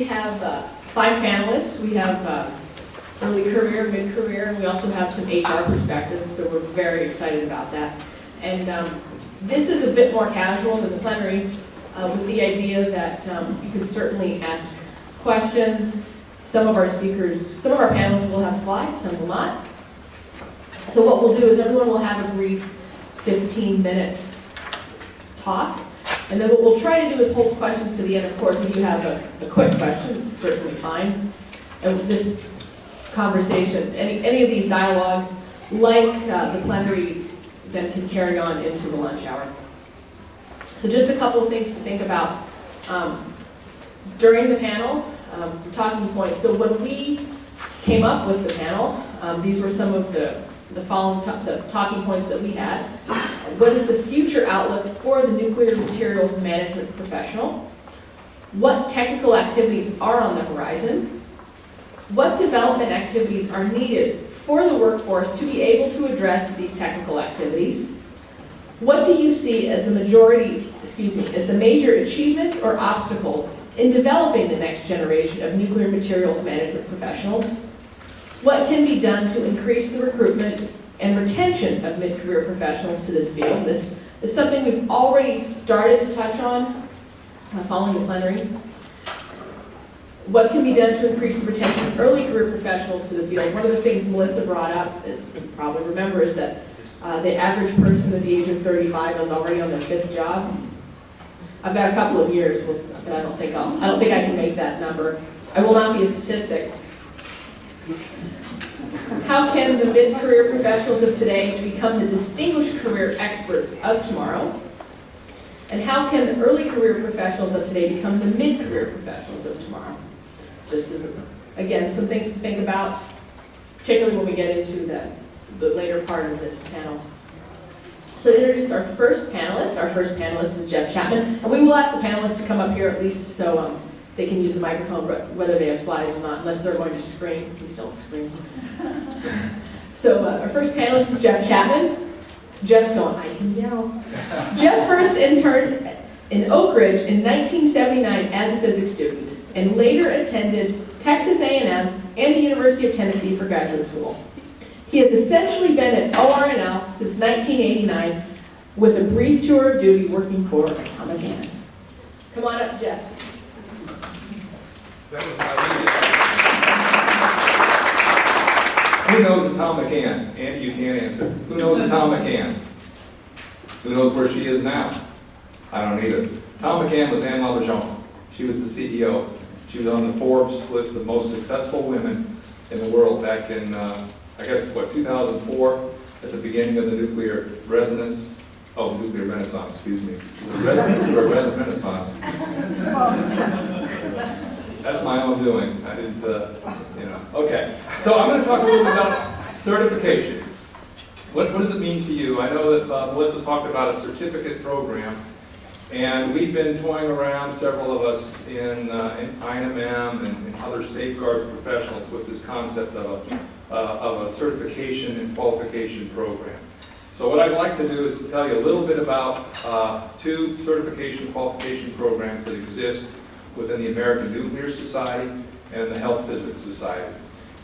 we have 5 panelists. We have early career, mid-career, and we also have some HR perspectives, so we're very excited about that. And this is a bit more casual than the plenary, with the idea that you can certainly ask questions. Some of our panelists will have slides, some will not. So what we'll do is everyone will have a brief 15-minute talk, and then what we'll try to do is hold questions to the end. Of course, if you have a quick question, it's certainly fine. And this conversation, any of these dialogues, like the plenary, then can carry on into the lunch hour. So just a couple of things to think about during the panel, talking points. So when we came up with the panel, these were some of the following the talking points that we had. What is the future outlook for the nuclear materials management professional? What technical activities are on the horizon? What development activities are needed for the workforce to be able to address these technical activities? What do you see as the major achievements or obstacles in developing the next generation of nuclear materials management professionals? What can be done to increase the recruitment and retention of mid-career professionals to this field? This is something we've already started to touch on following the plenary. What can be done to increase the retention of early career professionals to the field? One of the things Melissa brought up, as you probably remember, is that the average person at the age of 35 is already on their 5th job. I've got a couple of years, but I don't think I can make that number. I will not be a statistic. How can the mid-career professionals of today become the distinguished career experts of tomorrow? And how can the early career professionals of today become the mid-career professionals of tomorrow? Just as, again, some things to think about, particularly when we get into the later part of this panel. So to introduce our first panelist is Jeff Chapman, and we will ask the panelists to come up here at least so they can use the microphone, whether they have slides or not, unless they're going to scream. Please don't scream. So our first panelist is Jeff Chapman. Jeff's going, I can yell. Jeff first interned in Oak Ridge in 1979 as a physics student, and later attended Texas A&M and the University of Tennessee for graduate school. He has essentially been at ORNL since 1989, with a brief tour of duty working for Atomic Energy. Come on up, Jeff. Who knows Atomic Ann? Andy, you can't answer. Who knows Atomic Ann? Who knows where she is now? I don't either. Atomic Ann was Anne LaBejean. She was the CEO. She was on the Forbes list of most successful women in the world back in, 2004, at the beginning of the nuclear renaissance. Oh, nuclear renaissance, excuse me. The resonance or a renaissance? That's my own doing. I didn't, Okay, so I'm going to talk a little bit about certification. What does it mean to you? I know that Melissa talked about a certificate program, and we've been toying around, several of us, in INMM and other safeguards professionals with this concept of a certification and qualification program. So what I'd like to do is to tell you a little bit about 2 certification qualification programs that exist within the American Nuclear Society and the Health Physics Society.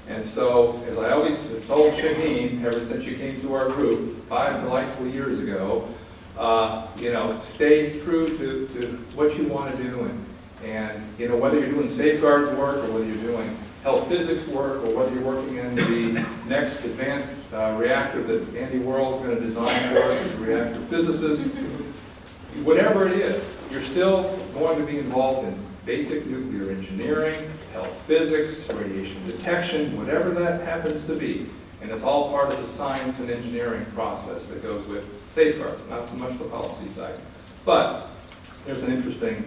And so, as I always have told Shaheen, ever since you came to our group 5 delightful years ago, stay true to what you want to do, and whether you're doing safeguards work or whether you're doing health physics work or whether you're working in the next advanced reactor that Andy Worrell's going to design for us as a reactor physicist, whatever it is, you're still going to be involved in basic nuclear engineering, health physics, radiation detection, whatever that happens to be. And it's all part of the science and engineering process that goes with safeguards, not so much the policy side. But there's an interesting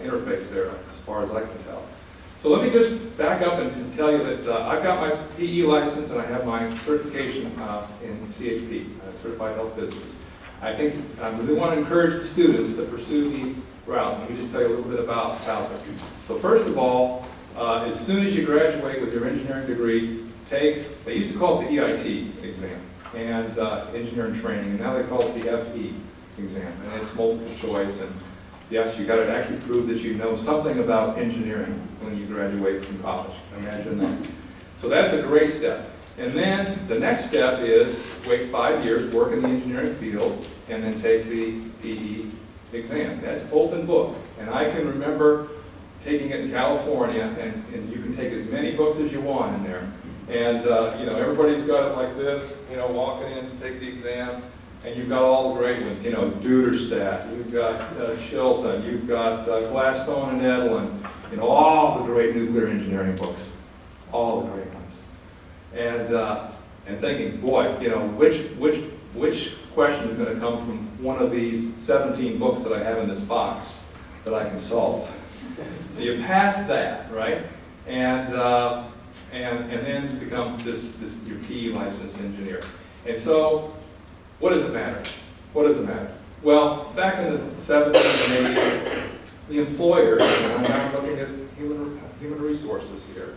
interface there as far as I can tell. So let me just back up and tell you that I've got my PE license and I have my certification in CHP, Certified Health Physicist. I really want to encourage the students to pursue these routes. Let me just tell you a little bit about them. So first of all, as soon as you graduate with your engineering degree, they used to call it the EIT exam, and engineering training, and now they call it the FE exam, and it's multiple choice, and Yes, you got to actually prove that you know something about engineering when you graduate from college. Imagine that. So that's a great step. And then the next step is wait 5 years, work in the engineering field, and then take the PE exam. That's open book. And I can remember taking it in California, and you can take as many books as you want in there. And you know, everybody's got it like this, you know, walking in to take the exam, and you've got all the great ones, you know, Duderstadt, you've got Chilton, you've got Gladstone and Edlin, you know, all the great nuclear engineering books, all the great ones. And thinking, boy, you know, which question is going to come from one of these 17 books that I have in this box that I can solve? So you pass that, right? And then become your PE licensed engineer. And so, what does it matter? What does it matter? Well, back in the 70s and 80s, the employer, and I'm now looking at human resources here,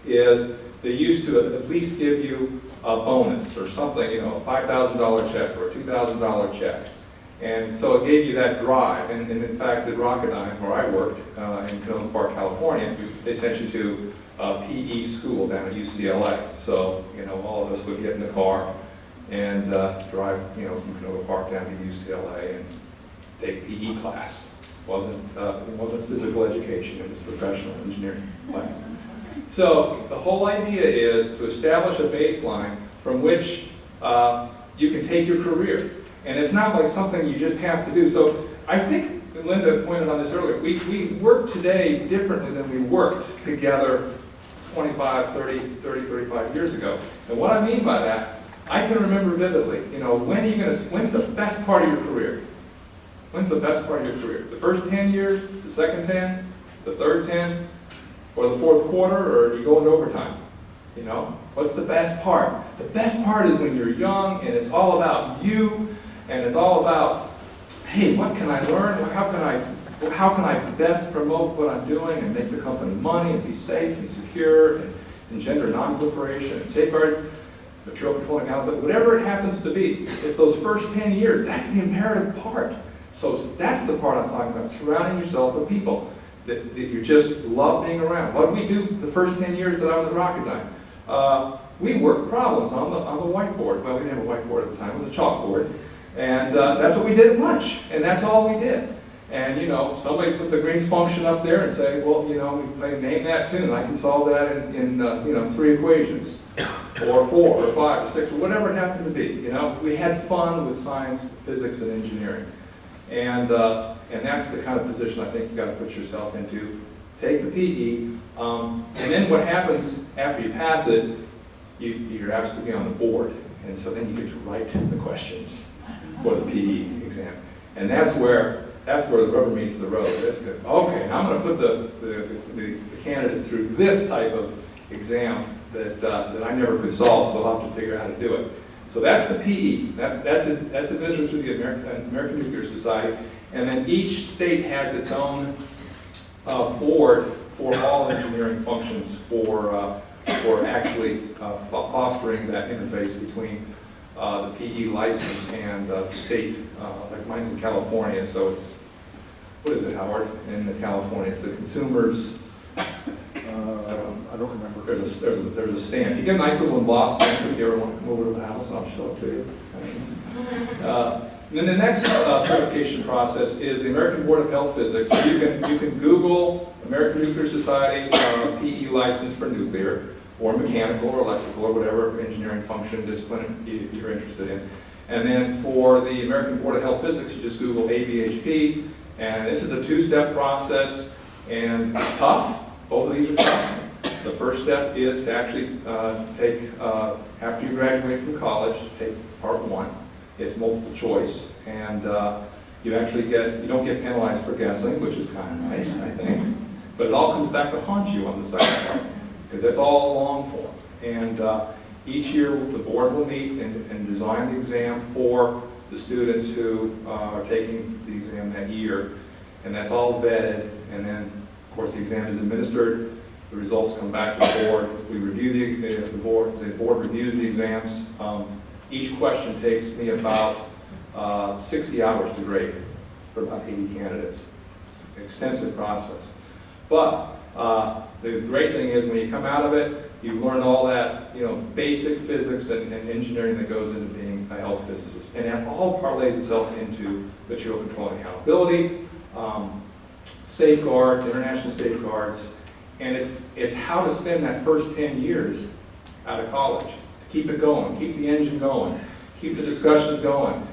is they used to at least give you a bonus or something, you know, a $5,000 check or a $2,000 check. And so it gave you that drive. And in fact, at Rocketdyne, where I worked in Canova Park, California, they sent you to PE school down at UCLA. So, you know, all of us would get in the car and drive, you know, from Canova Park down to UCLA and take PE class. It wasn't physical education, it was professional engineering class. So the whole idea is to establish a baseline from which you can take your career. And it's not like something you just have to do. So I think Linda pointed on this earlier. We work today differently than we worked together 25, 30, 35 years ago. And what I mean by that, I can remember vividly, you know, when's the best part of your career? When's the best part of your career? The first 10 years, the second 10, the third 10, or the fourth quarter, or you go into overtime? You know, what's the best part? The best part is when you're young and it's all about you, and it's all about, hey, what can I learn? How can I best promote what I'm doing and make the company money and be safe and secure and engender non-proliferation and safeguards, material control and accountability, whatever it happens to be. It's those first 10 years. That's the imperative part. So that's the part I'm talking about, surrounding yourself with people that you just love being around. What did we do the first 10 years that I was at Rocketdyne? We worked problems on the whiteboard. Well, we didn't have a whiteboard at the time. It was a chalkboard. And that's what we did at lunch. And that's all we did. And, you know, somebody put the Green's function up there and say, well, you know, name that tune. I can solve that in you know, 3 equations, or 4, or 5, or 6, or whatever it happened to be. You know, we had fun with science, physics, and engineering. And that's the kind of position I think you've got to put yourself into. Take the PE, and then what happens after you pass it, you're absolutely on the board. And so then you get to write the questions for the PE exam. And that's where the rubber meets the road. That's good. Okay, now I'm going to put the candidates through this type of exam that I never could solve, so I'll have to figure out how to do it. So that's the PE. That's administered through the American Nuclear Society. And then each state has its own board for all engineering functions for actually fostering that interface between the PE license and the state. Like mine's in California, so it's, what is it, Howard? In California, it's the consumers. I don't remember. There's a stamp. You get a nice little embossed stamp if you ever want to come over to the house, and I'll show it to you. And then the next certification process is the American Board of Health Physics. So you can Google American Nuclear Society PE license for nuclear, or mechanical, or electrical, or whatever engineering function discipline you're interested in. And then for the American Board of Health Physics, you just Google ABHP, and this is a 2-step process, and it's tough. Both of these are tough. The first step is to actually take, after you graduate from college, take part 1. It's multiple choice, and you don't get penalized for guessing, which is kind of nice, I think. But it all comes back to haunt you on the second part, because that's all long form. And each year, the board will meet and design the exam for the students who are taking the exam that year, and that's all vetted. And then, of course, the exam is administered. The results come back to the board. We review the board. The board reviews the exams. Each question takes me about 60 hours to grade. for about 80 candidates. It's an extensive process. But the great thing is when you come out of it, you've learned all that, basic physics and engineering that goes into being a health physicist. And that all parlays itself into material control and accountability, safeguards, international safeguards, and it's how to spend that first 10 years out of college. Keep it going, keep the engine going, keep the discussions going.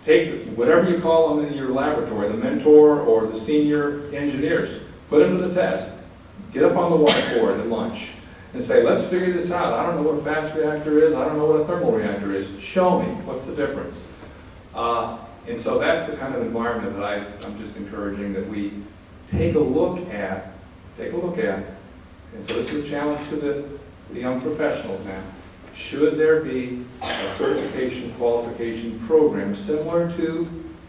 Take whatever you call them in your laboratory, the mentor or the senior engineers, put them to the test. Get up on the whiteboard at lunch and say, let's figure this out. I don't know what a fast reactor is. I don't know what a thermal reactor is. Show me. What's the difference? And so that's the kind of environment that I'm just encouraging that we take a look at. And so this is a challenge to the young professionals now. Should there be a certification qualification program similar to,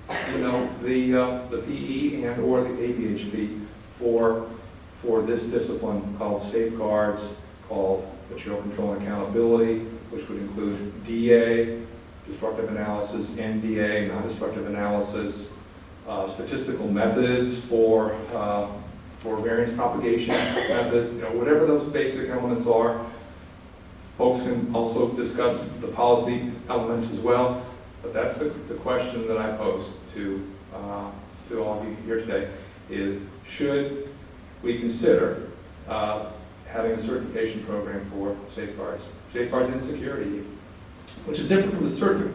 the PE and or the ABHP for this discipline called safeguards, called material control and accountability, which would include DA, destructive analysis, NDA, non-destructive analysis, statistical methods for variance propagation methods, whatever those basic elements are. Folks can also discuss the policy element as well, but that's the question that I pose to all of you here today is, should we consider having a certification program for safeguards in security, which is different from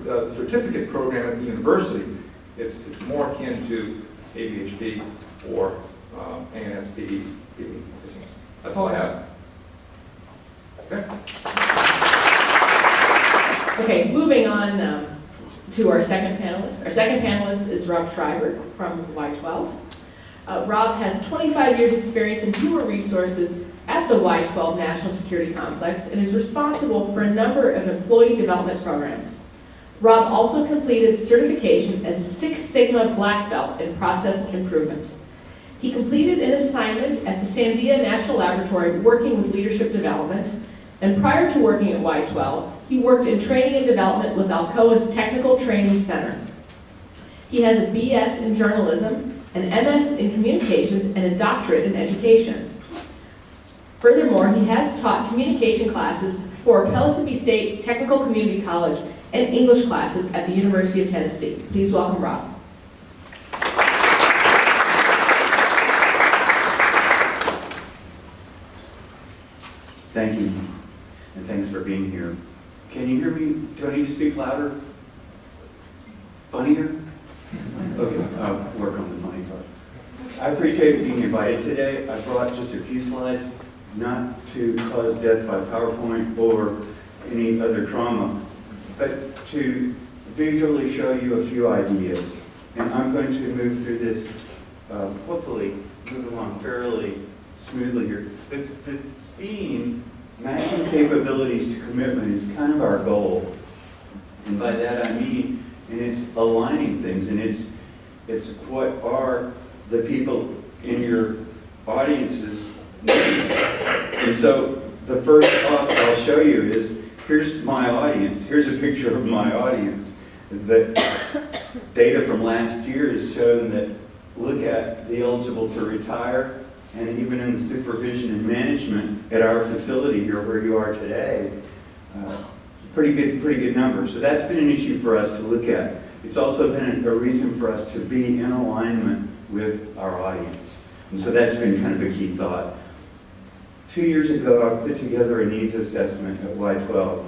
the certificate program at the university. It's more akin to ABHP or ANSP. That's all I have. Okay. Okay, moving on to our second panelist. Our second panelist is Rob Schreiber from Y12. Rob has 25 years experience in human resources at the Y12 National Security Complex and is responsible for a number of employee development programs. Rob also completed certification as a Six Sigma Black Belt in process improvement. He completed an assignment at the Sandia National Laboratory working with leadership development, and prior to working at Y12, he worked in training and development with Alcoa's Technical Training Center. He has a BS in journalism, an MS in communications, and a doctorate in education. Furthermore, he has taught communication classes for Pellissippi State Technical Community College and English classes at the University of Tennessee. Please welcome Rob. Thank you, and thanks for being here. Can you hear me? Do I need to speak louder? Funnier? Okay, I'll work on the funny part. I appreciate being invited today. I brought just a few slides, not to cause death by PowerPoint or any other trauma, but to visually show you a few ideas. And I'm going to move through this, hopefully move along fairly smoothly here. The theme, matching capabilities to commitment, is kind of our goal. And by that I mean, and it's aligning things, and it's what are the people in your audience's needs. And so the first off I'll show you is, here's my audience. Here's a picture of my audience. Is that data from last year has shown that, look at the eligible to retire, and even in the supervision and management at our facility here where you are today, pretty good numbers. So that's been an issue for us to look at. It's also been a reason for us to be in alignment with our audience. And so that's been kind of a key thought. 2 years ago, I put together a needs assessment at Y12.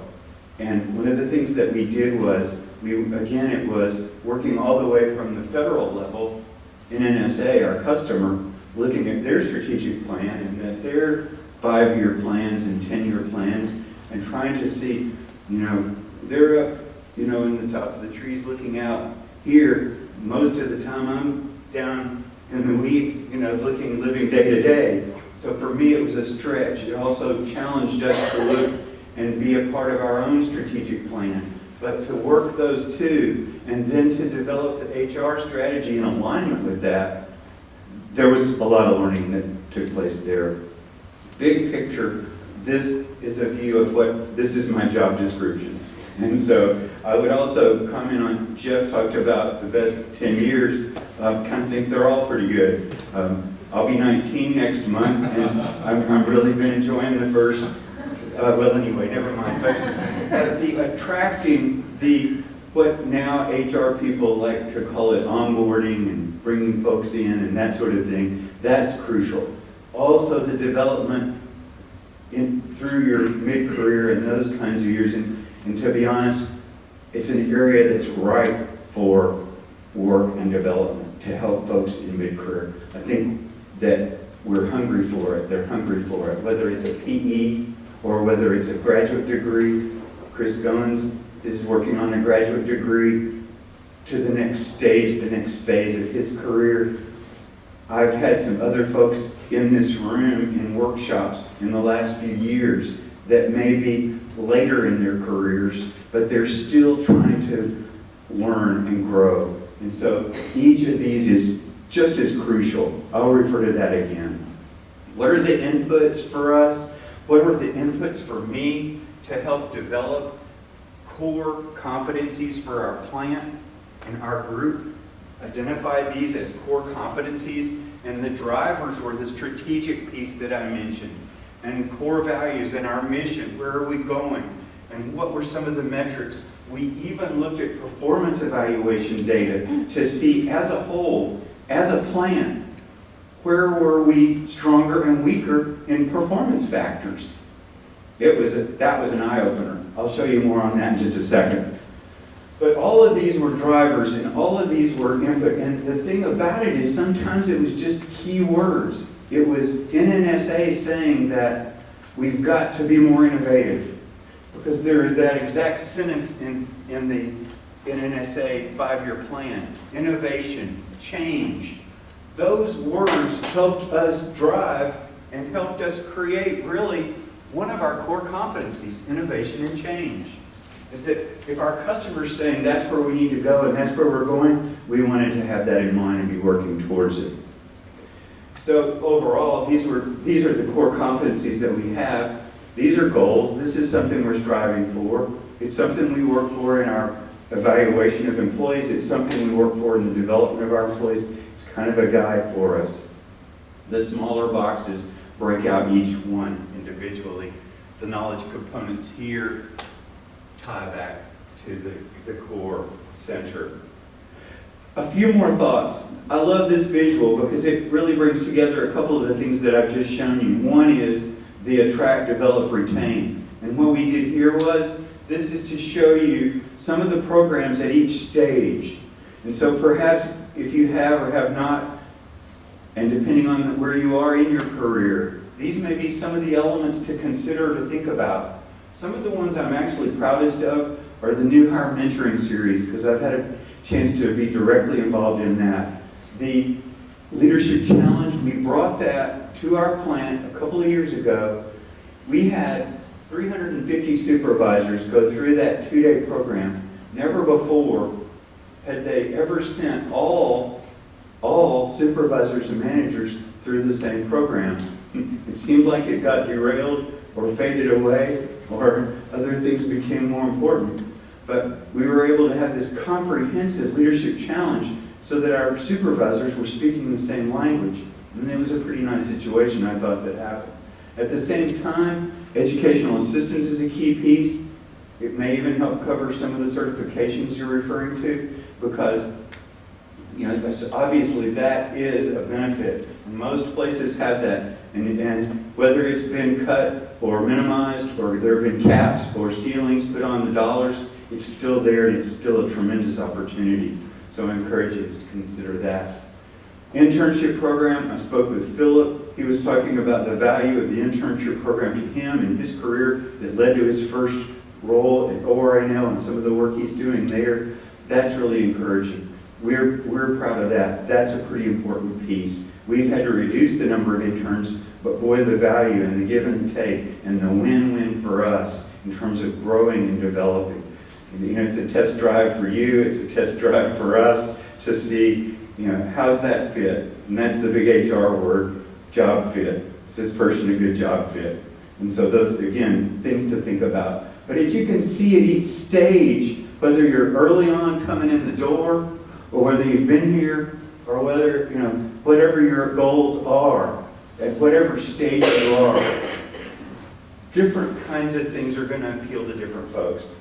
And one of the things that we did was, it was working all the way from the federal level in NSA, our customer, looking at their strategic plan and that their 5-year plans and 10-year plans, and trying to see, they're up, in the top of the trees looking out here. Most of the time I'm down in the weeds, living day to day. So for me it was a stretch. It also challenged us to look and be a part of our own strategic plan. But to work those two and then to develop the HR strategy in alignment with that, there was a lot of learning that took place there. Big picture, this is a view of this is my job description. And so I would also comment on, Jeff talked about the best 10 years. I kind of think they're all pretty good. I'll be 19 next month, and I've really been enjoying the first, well, anyway, never mind. But the attracting what now HR people like to call it onboarding and bringing folks in and that sort of thing, that's crucial. Also, the development through your mid-career and those kinds of years, and to be honest, it's an area that's ripe for work and development to help folks in mid-career. I think that we're hungry for it, they're hungry for it, whether it's a PE or whether it's a graduate degree. Chris Goins is working on a graduate degree to the next stage, the next phase of his career. I've had some other folks in this room in workshops in the last few years that may be later in their careers, but they're still trying to learn and grow. And so each of these is just as crucial. I'll refer to that again. What are the inputs for us? What are the inputs for me to help develop core competencies for our plant and our group? Identify these as core competencies and the drivers or the strategic piece that I mentioned, and core values and our mission. Where are we going? And what were some of the metrics? We even looked at performance evaluation data to see as a whole, as a plant, where were we stronger and weaker in performance factors. That was an eye-opener. I'll show you more on that in just a second. But all of these were drivers and all of these were input. And the thing about it is sometimes it was just key words. It was NNSA saying that we've got to be more innovative. Because there is that exact sentence in the NNSA 5-year plan. Innovation, change. Those words helped us drive and helped us create really one of our core competencies, innovation and change. Is that if our customer's saying that's where we need to go and that's where we're going, we wanted to have that in mind and be working towards it. So overall, these are the core competencies that we have. These are goals. This is something we're striving for. It's something we work for in our evaluation of employees. It's something we work for in the development of our employees. It's kind of a guide for us. The smaller boxes break out each one individually. The knowledge components here tie back to the core center. A few more thoughts. I love this visual because it really brings together a couple of the things that I've just shown you. One is the attract, develop, retain. And what we did here was, this is to show you some of the programs at each stage. And so perhaps if you have or have not, and depending on where you are in your career, these may be some of the elements to consider, to think about. Some of the ones I'm actually proudest of are the new hire mentoring series, because I've had a chance to be directly involved in that. The leadership challenge, we brought that to our plant a couple of years ago. We had 350 supervisors go through that 2-day program. Never before had they ever sent all supervisors and managers through the same program. It seemed like it got derailed or faded away, or other things became more important. But we were able to have this comprehensive leadership challenge so that our supervisors were speaking the same language. And it was a pretty nice situation, I thought, that happened. At the same time, educational assistance is a key piece. It may even help cover some of the certifications you're referring to, because obviously that is a benefit. Most places have that. And whether it's been cut or minimized, or there have been caps or ceilings put on the dollars, it's still there and it's still a tremendous opportunity. So I encourage you to consider that. Internship program, I spoke with Philip. He was talking about the value of the internship program to him in his career that led to his first role at ORNL and some of the work he's doing there. That's really encouraging. We're proud of that. That's a pretty important piece. We've had to reduce the number of interns, but boy, the value and the give and take and the win-win for us in terms of growing and developing. And, it's a test drive for you, it's a test drive for us to see, how's that fit? And that's the big HR word, job fit. Is this person a good job fit? And so those, again, things to think about. But as you can see at each stage, whether you're early on coming in the door, or whether you've been here, or whether, whatever your goals are, at whatever stage you are, different kinds of things are going to appeal to different folks.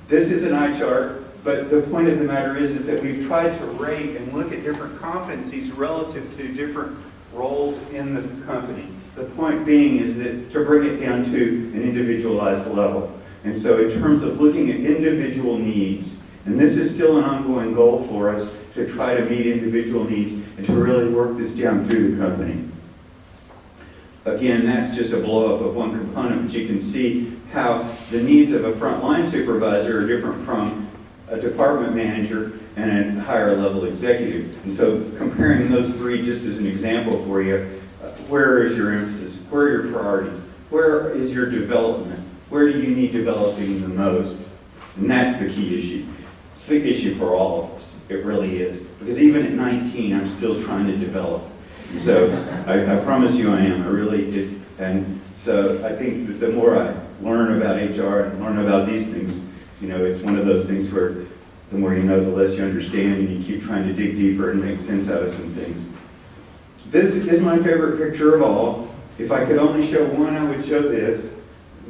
This is an eye chart, but the point of the matter is that we've tried to rate and look at different competencies relative to different roles in the company. The point being is that to bring it down to an individualized level. And so in terms of looking at individual needs, and this is still an ongoing goal for us to try to meet individual needs and to really work this down through the company. Again, that's just a blow-up of one component, but you can see how the needs of a frontline supervisor are different from a department manager and a higher level executive. And so comparing those three just as an example for you, where is your emphasis? Where are your priorities? Where is your development? Where do you need developing the most? And that's the key issue. It's the issue for all of us. It really is. Because even at 19, I'm still trying to develop. So I promise you I am. I really did. And so I think that the more I learn about HR and learn about these things, it's one of those things where the more you know, the less you understand, and you keep trying to dig deeper and make sense out of some things. This is my favorite picture of all. If I could only show one, I would show this.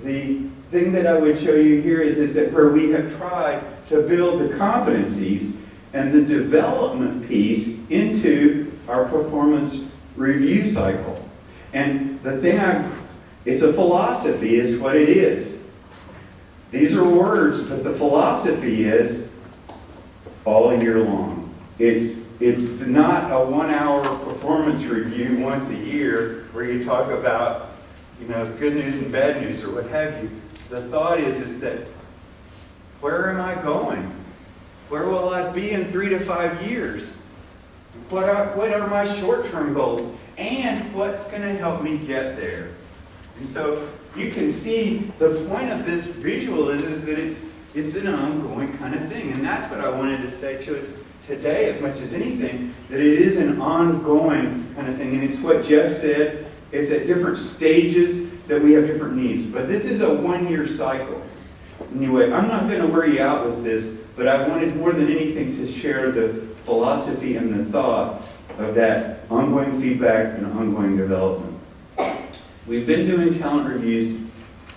The thing that I would show you here is that where we have tried to build the competencies and the development piece into our performance review cycle. And the thing it's a philosophy is what it is. These are words, but the philosophy is all year long. It's not a 1 hour performance review once a year where you talk about, good news and bad news or what have you. The thought is that where am I going? Where will I be in 3 to 5 years? What are my short-term goals? And what's going to help me get there? And so you can see the point of this visual is that it's an ongoing kind of thing. And that's what I wanted to say to us today as much as anything, that it is an ongoing kind of thing. And it's what Jeff said. It's at different stages that we have different needs. But this is a 1-year cycle. Anyway, I'm not going to wear you out with this, but I wanted more than anything to share the philosophy and the thought of that ongoing feedback and ongoing development. We've been doing talent reviews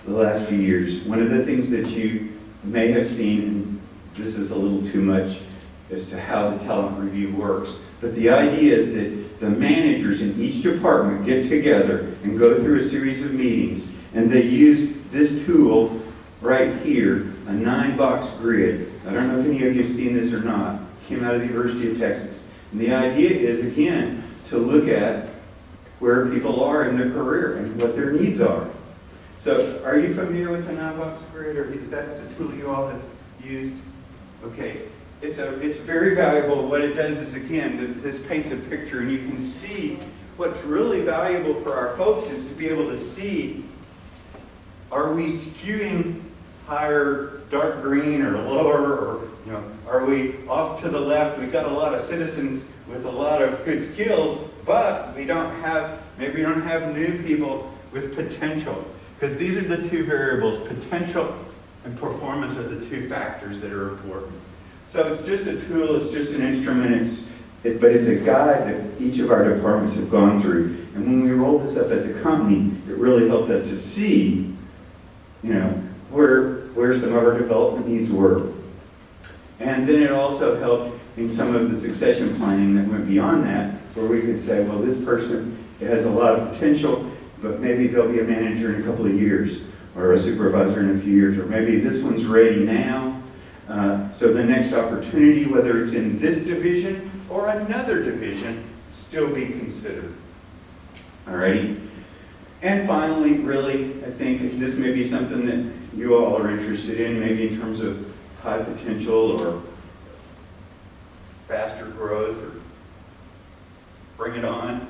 the last few years. One of the things that you may have seen, and this is a little too much as to how the talent review works, but the idea is that the managers in each department get together and go through a series of meetings, and they use this tool right here, a 9-box grid. I don't know if any of you have seen this or not. It came out of the University of Texas. And the idea is, again, to look at where people are in their career and what their needs are. So are you familiar with the 9-box grid, or is that the tool you all have used? Okay. It's very valuable. What it does is, again, this paints a picture, and you can see what's really valuable for our folks is to be able to see, are we skewing higher dark green or lower, or are we off to the left? We've got a lot of citizens with a lot of good skills, but maybe we don't have new people with potential, because these are the two variables. Potential and performance are the two factors that are important. So it's just a tool, it's just an instrument, but it's a guide that each of our departments have gone through. And when we rolled this up as a company, it really helped us to see, where some of our development needs were. And then it also helped in some of the succession planning that went beyond that, where we could say, well, this person has a lot of potential, but maybe they'll be a manager in a couple of years, or a supervisor in a few years, or maybe this one's ready now. So the next opportunity, whether it's in this division or another division, still be considered. Alrighty? And finally, really, I think this may be something that you all are interested in, maybe in terms of high potential or faster growth, or bring it on,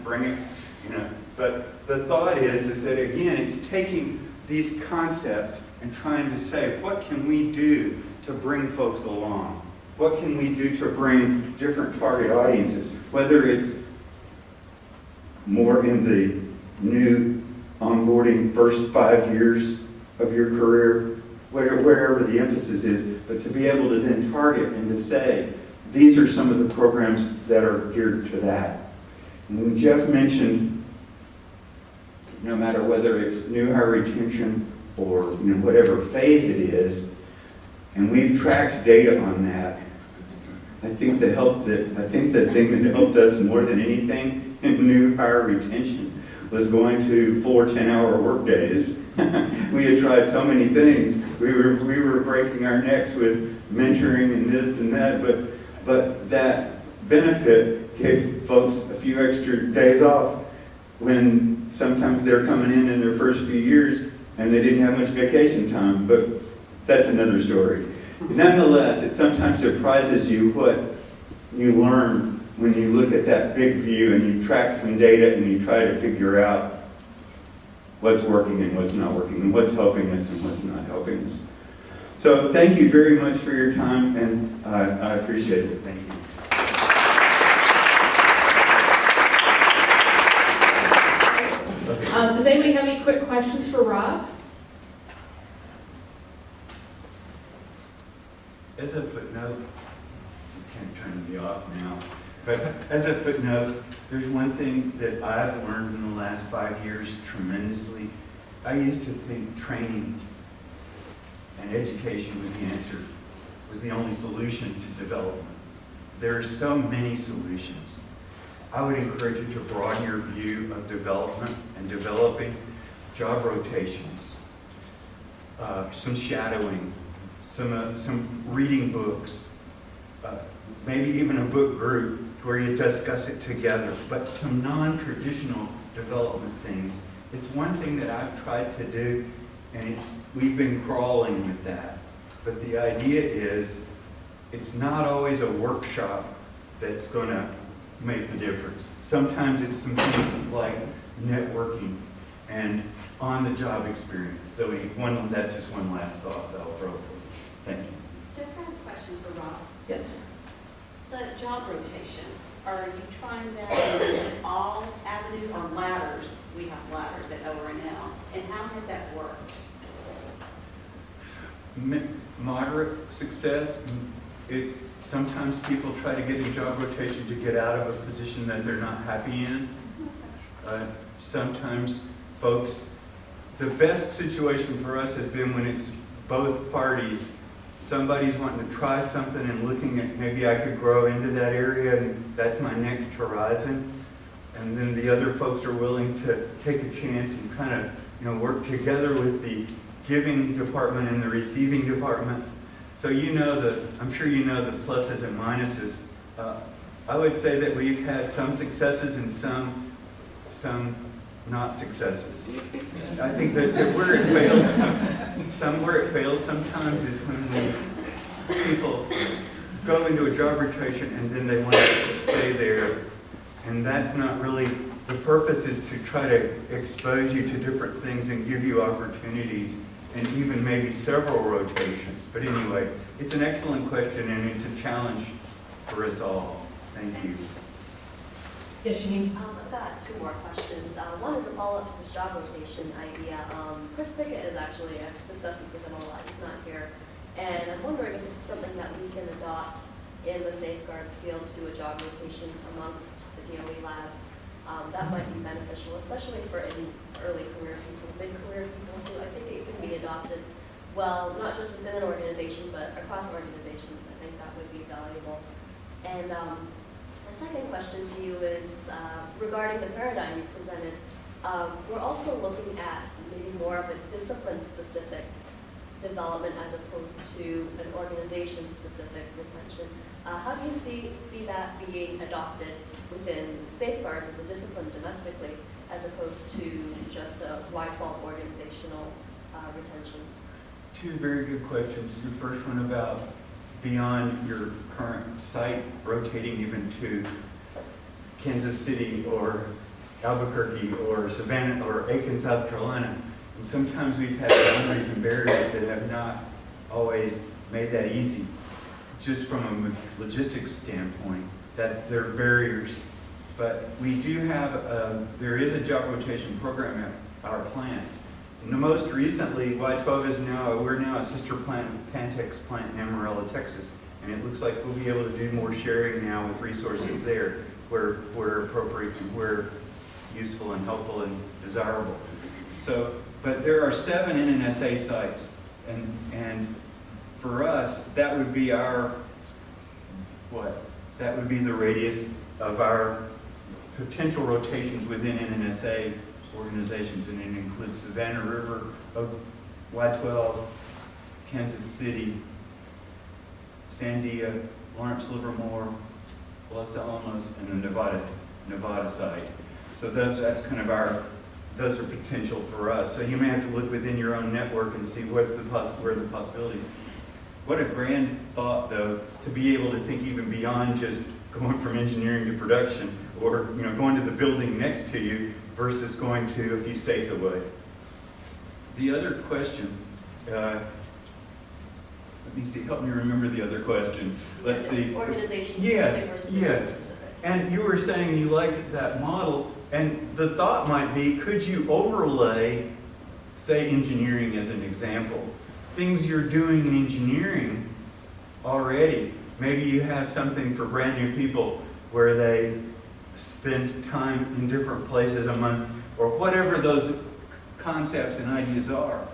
But the thought is that, again, it's taking these concepts and trying to say, what can we do to bring folks along? What can we do to bring different target audiences, whether it's more in the new onboarding first 5 years of your career, wherever the emphasis is, but to be able to then target and to say, these are some of the programs that are geared to that. And Jeff mentioned, no matter whether it's new hire retention or whatever phase it is, and we've tracked data on that. I think the thing that helped us more than anything in new hire retention was going to 4 10-hour work days. We had tried so many things. We were breaking our necks with mentoring and this and that, but that benefit gave folks a few extra days off when sometimes they're coming in their first few years and they didn't have much vacation time, but that's another story. Nonetheless, it sometimes surprises you what you learn when you look at that big view and you track some data and you try to figure out what's working and what's not working, and what's helping us and what's not helping us. So thank you very much for your time, and I appreciate it. Thank you. Does anybody have any quick questions for Rob? As a footnote, I can't turn me off now, but as a footnote, there's one thing that I've learned in the last 5 years tremendously. I used to think training and education was the answer, was the only solution to development. There are so many solutions. I would encourage you to broaden your view of development and developing job rotations, some shadowing, some reading books, maybe even a book group where you discuss it together, but some non-traditional development things. It's one thing that I've tried to do, and we've been crawling with that. But the idea is, it's not always a workshop that's going to make the difference. Sometimes it's some things like networking and on-the-job experience. So that's just one last thought that I'll throw for you. Thank you. Just have a question for Rob. Yes. The job rotation, are you trying that in all avenues or ladders? We have ladders at ORNL. And how has that worked? Moderate success. It's sometimes people try to get a job rotation to get out of a position that they're not happy in. Sometimes folks, the best situation for us has been when it's both parties. Somebody's wanting to try something and looking at maybe I could grow into that area and that's my next horizon. And then the other folks are willing to take a chance and kind of work together with the giving department and the receiving department. So I'm sure you know the pluses and minuses. I would say that we've had some successes and some not successes. I think that where it fails sometimes is when people go into a job rotation and then they want to stay there. And that's not really, the purpose is to try to expose you to different things and give you opportunities and even maybe several rotations. But anyway, it's an excellent question and it's a challenge for us all. Thank you. Yes, Janine? I've got two more questions. One is a follow-up to this job rotation idea. Chris Pickett is actually, I've discussed this with him a lot, he's not here. And I'm wondering if this is something that we can adopt in the safeguards field to do a job rotation amongst the DOE labs. That might be beneficial, especially for any early career people, mid-career people too. I think it can be adopted, well, not just within an organization, but across organizations. I think that would be valuable. And the second question to you is regarding the paradigm you presented. We're also looking at maybe more of a discipline-specific development as opposed to an organization-specific retention. How do you see that being adopted within safeguards as a discipline domestically, as opposed to just a wide-fault organizational retention? Two very good questions. Your first one about beyond your current site, rotating even to Kansas City or Albuquerque or Savannah or Aiken, South Carolina. And sometimes we've had boundaries and barriers that have not always made that easy. Just from a logistics standpoint, that there are barriers. But we do have, there is a job rotation program at our plant. most recently, Y12 is now, we're now a sister plant, Pantex plant in Amarillo, Texas. And it looks like we'll be able to do more sharing now with resources there where appropriate and where useful and helpful and desirable. So, but there are 7 NNSA sites. And for us, that would be our, what? That would be the radius of our potential rotations within NNSA organizations, and it includes Savannah River, Y12, Kansas City, Sandia, Lawrence Livermore, Los Alamos, and the Nevada site. So that's kind of those are potential for us. So you may have to look within your own network and see where the possibilities. What a grand thought, though, to be able to think even beyond just going from engineering to production, or going to the building next to you versus going to a few states away. The other question, let me see, help me remember the other question. Let's see. Organization Yes, specific versus yes. specific. And you were saying you liked that model, and the thought might be, could you overlay, say, engineering as an example? Things you're doing in engineering already. Maybe you have something for brand new people where they spend time in different places a month, or whatever those concepts and ideas are.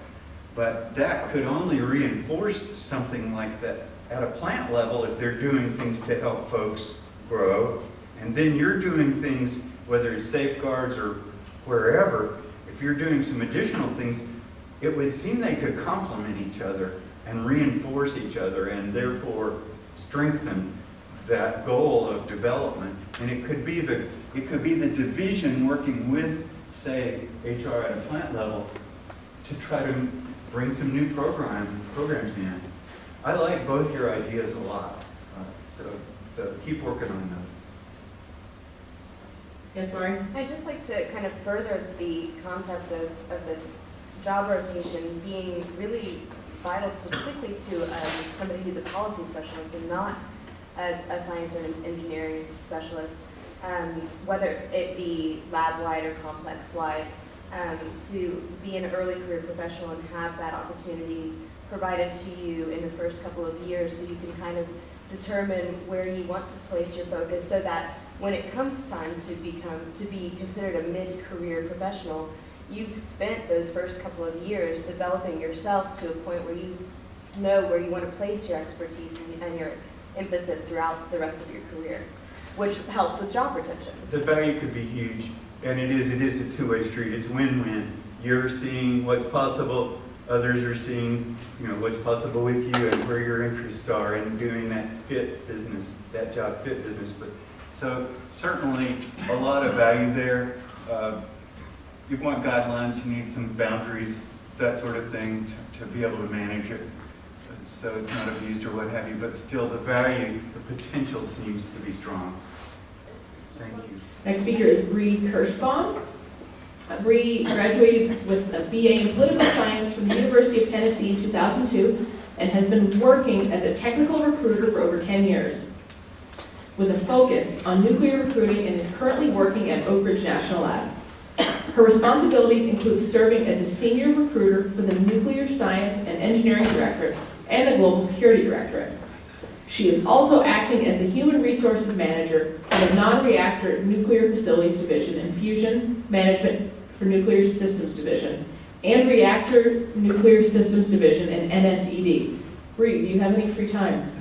But that could only reinforce something like that at a plant level if they're doing things to help folks grow. And then you're doing things, whether it's safeguards or wherever, if you're doing some additional things, it would seem they could complement each other and reinforce each other and therefore strengthen that goal of development. And it could be the division working with, say, HR at a plant level to try to bring some new programs in. I like both your ideas a lot. So keep working on those. Yes, Lori? I'd just like to kind of further the concept of this job rotation being really vital specifically to somebody who's a policy specialist and not a science or an engineering specialist, whether it be lab-wide or complex-wide, to be an early career professional and have that opportunity provided to you in the first couple of years so you can kind of determine where you want to place your focus so that when it comes time to be considered a mid-career professional, you've spent those first couple of years developing yourself to a point where you know where you want to place your expertise and your emphasis throughout the rest of your career, which helps with job retention. The value could be huge, and it is a two-way street. It's win-win. You're seeing what's possible, others are seeing what's possible with you and where your interests are in doing that fit business, that job fit business. But so certainly a lot of value there. You want guidelines, you need some boundaries, that sort of thing to be able to manage it so it's not abused or what have you, but still the value, the potential seems to be strong. Thank you. Next speaker is Bree Kirschbaum. Bree graduated with a BA in political science from the University of Tennessee in 2002 and has been working as a technical recruiter for over 10 years with a focus on nuclear recruiting and is currently working at Oak Ridge National Lab. Her responsibilities include serving as a senior recruiter for the Nuclear Science and Engineering Directorate and the Global Security Directorate. She is also acting as the Human Resources Manager for the Non-Reactor Nuclear Facilities Division and Fusion Management for Nuclear Systems Division and Reactor Nuclear Systems Division and NSED. Bree, do you have any free time?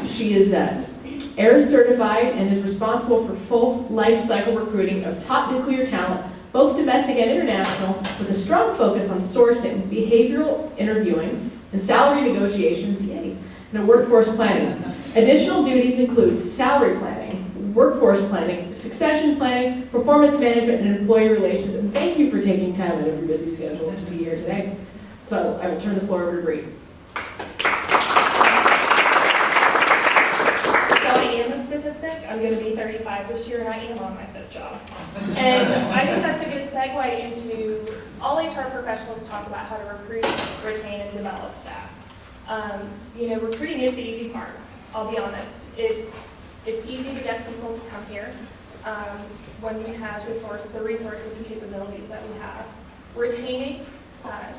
She is AIR certified and is responsible for full life cycle recruiting of top nuclear talent, both domestic and international, with a strong focus on sourcing, behavioral interviewing, and salary negotiations, yay, and workforce planning. Additional duties include salary planning, workforce planning, succession planning, performance management, and employee relations. And thank you for taking time out of your busy schedule to be here today. So I will turn the floor over to Bree. I'm going to be 35 this year, and I am on my 5th job. And I think that's a good segue into all HR professionals talk about how to recruit, retain, and develop staff. Recruiting is the easy part, I'll be honest. It's easy to get people to come here when we have the resources and capabilities that we have. retaining.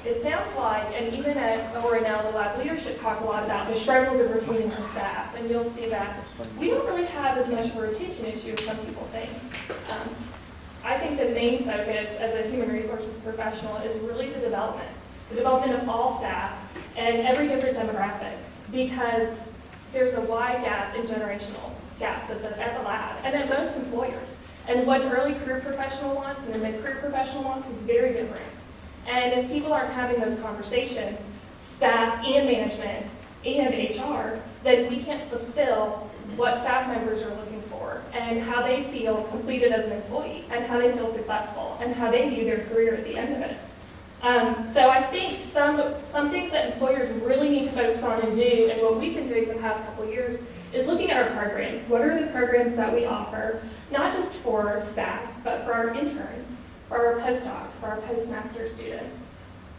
It sounds like, and even at ORNL, the lab leadership talk a lot about the struggles of retaining the staff, and you'll see that we don't really have as much of a retention issue as some people think. I think the main focus as a human resources professional is really the development of all staff and every different demographic, because there's a wide gap in generational gaps at the lab and at most employers. And what an early career professional wants and a mid-career professional wants is very different. And if people aren't having those conversations, staff and management and HR, then we can't fulfill what staff members are looking for and how they feel completed as an employee and how they feel successful and how they view their career at the end of it. So I think some things that employers really need to focus on and do, and what we've been doing the past couple of years, is looking at our programs. What are the programs that we offer, not just for staff, but for our interns, for our postdocs, for our postmaster students?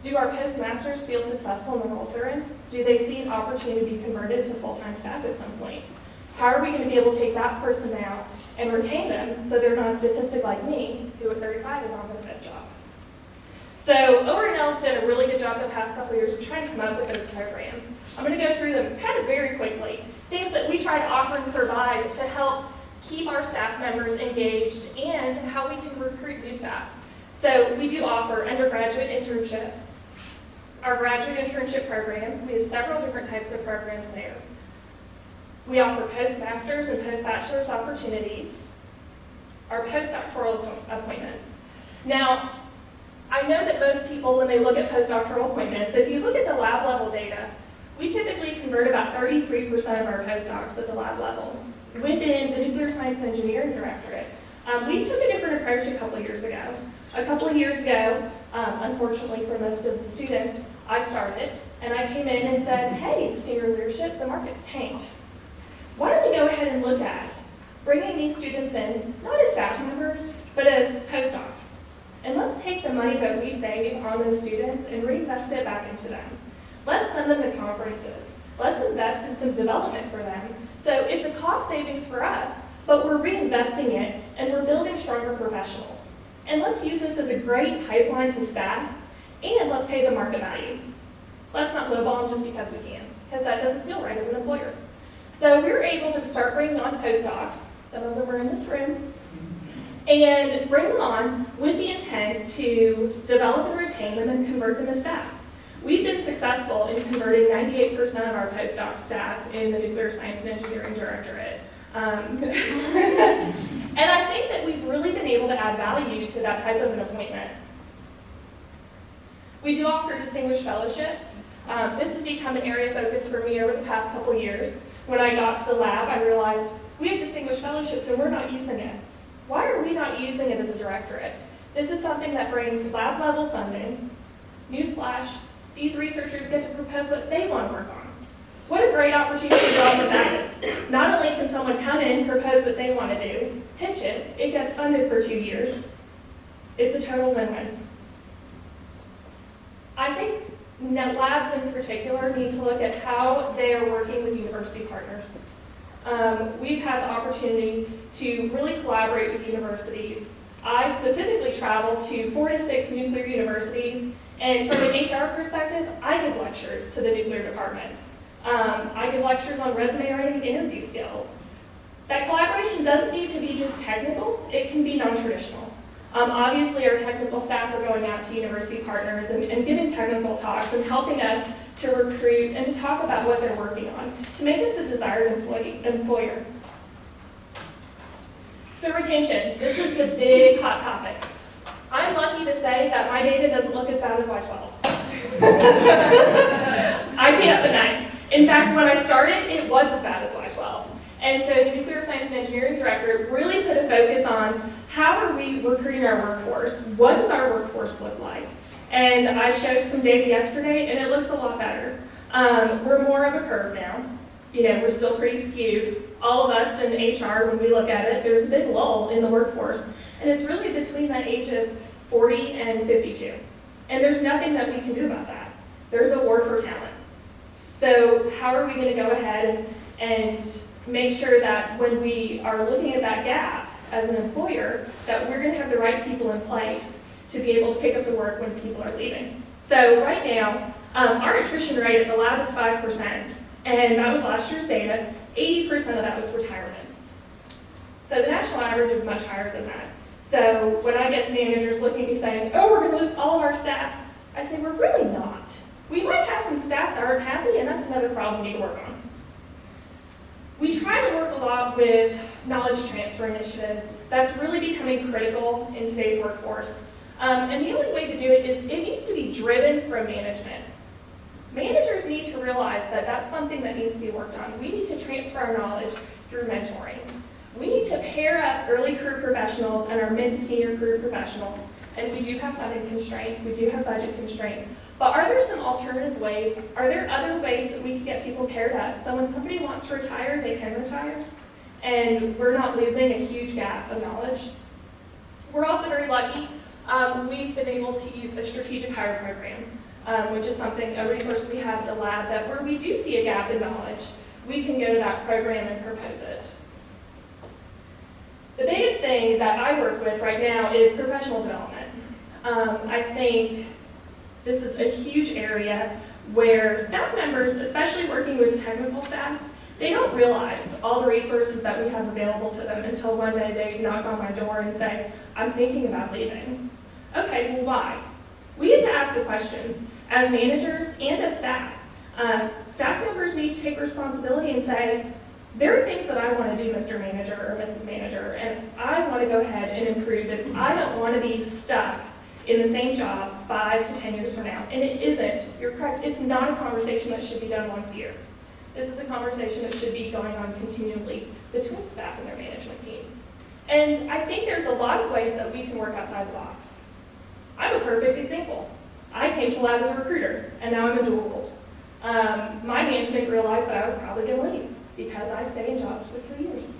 Do our postmasters feel successful in the roles they're in? Do they see an opportunity to be converted to full-time staff at some point? How are we going to be able to take that person now and retain them so they're not a statistic like me, who at 35 is on their fifth job? So ORNL has done a really good job the past couple of years of trying to come up with those programs. I'm going to go through them kind of very quickly. Things that we try to offer and provide to help keep our staff members engaged and how we can recruit new staff. So we do offer undergraduate internships, our graduate internship programs. We have several different types of programs there. We offer postmasters and postbachelor's opportunities, our postdoctoral appointments. Now, I know that most people, when they look at postdoctoral appointments, if you look at the lab level data, we typically convert about 33% of our postdocs at the lab level within the Nuclear Science and Engineering Directorate. We took a different approach a couple of years ago. A couple of years ago, unfortunately for most of the students, I started and I came in and said, hey, senior leadership, the market's tanked. Why don't we go ahead and look at bringing these students in, not as staff members, but as postdocs. And let's take the money that we save on those students and reinvest it back into them. Let's send them to conferences. Let's invest in some development for them. So it's a cost savings for us, but we're reinvesting it and we're building stronger professionals. And let's use this as a great pipeline to staff, and let's pay the market value. Let's not lowball them just because we can, because that doesn't feel right as an employer. So we were able to start bringing on postdocs, some of them are in this room, and bring them on with the intent to develop and retain them and convert them as staff. We've been successful in converting 98% of our postdoc staff in the Nuclear Science and Engineering Directorate. And I think that we've really been able to add value to that type of an appointment. We do offer distinguished fellowships. This has become an area of focus for me over the past couple of years. When I got to the lab, I realized we have distinguished fellowships and we're not using it. Why are we not using it as a directorate? This is something that brings lab level funding. Newsflash, these researchers get to propose what they want to work on. What a great opportunity to develop that is. Not only can someone come in, propose what they want to do, pitch it, it gets funded for 2 years. It's a total win-win. I think labs in particular need to look at how they are working with university partners. We've had the opportunity to really collaborate with universities. I specifically travel to 4 to 6 nuclear universities, and from an HR perspective, I give lectures to the nuclear departments. I give lectures on resume writing and interview skills. That collaboration doesn't need to be just technical, it can be non-traditional. Obviously, our technical staff are going out to university partners and giving technical talks and helping us to recruit and to talk about what they're working on to make us a desired employer. So retention, this is the big hot topic. I'm lucky to say that my data doesn't look as bad as Y12's. I'd be up at night. In fact, when I started, it was as bad as Y12's. And so the Nuclear Science and Engineering Director really put a focus on how are we recruiting our workforce? What does our workforce look like? And I showed some data yesterday, and it looks a lot better. We're more of a curve now. You know, we're still pretty skewed. All of us in HR, when we look at it, there's a big lull in the workforce. And it's really between that age of 40 and 52. And there's nothing that we can do about that. There's a war for talent. So how are we going to go ahead and make sure that when we are looking at that gap as an employer, that we're going to have the right people in place to be able to pick up the work when people are leaving. So right now, our attrition rate at the lab is 5%, and that was last year's data. 80% of that was retirements. So the national average is much higher than that. So when I get managers looking at me saying, oh, we're going to lose all of our staff, I say, we're really not. We might have some staff that aren't happy, and that's another problem we need to work on. We try to work a lot with knowledge transfer initiatives. That's really becoming critical in today's workforce. And the only way to do it is it needs to be driven from management. Managers need to realize that that's something that needs to be worked on. We need to transfer our knowledge through mentoring. We need to pair up early career professionals and our mid to senior career professionals. And we do have funding constraints, we do have budget constraints. But are there some alternative ways? Are there other ways that we can get people paired up? So when somebody wants to retire, they can retire. And we're not losing a huge gap of knowledge. We're also very lucky. We've been able to use a strategic hire program, which is a resource we have at the lab that where we do see a gap in knowledge, we can go to that program and propose it. The biggest thing that I work with right now is professional development. I think this is a huge area where staff members, especially working with technical staff, they don't realize all the resources that we have available to them until one day they knock on my door and say, I'm thinking about leaving. Okay, well, why? We have to ask the questions as managers and as staff. Staff members need to take responsibility and say, there are things that I want to do, Mr. Manager or Mrs. Manager, and I want to go ahead and improve it. I don't want to be stuck in the same job 5 to 10 years from now. And it isn't. You're correct. It's not a conversation that should be done once a year. This is a conversation that should be going on continually between staff and their management team. And I think there's a lot of ways that we can work outside the box. I'm a perfect example. I came to lab as a recruiter, and now I'm a dual role. My management realized that I was probably going to leave because I stay in jobs for 3 years.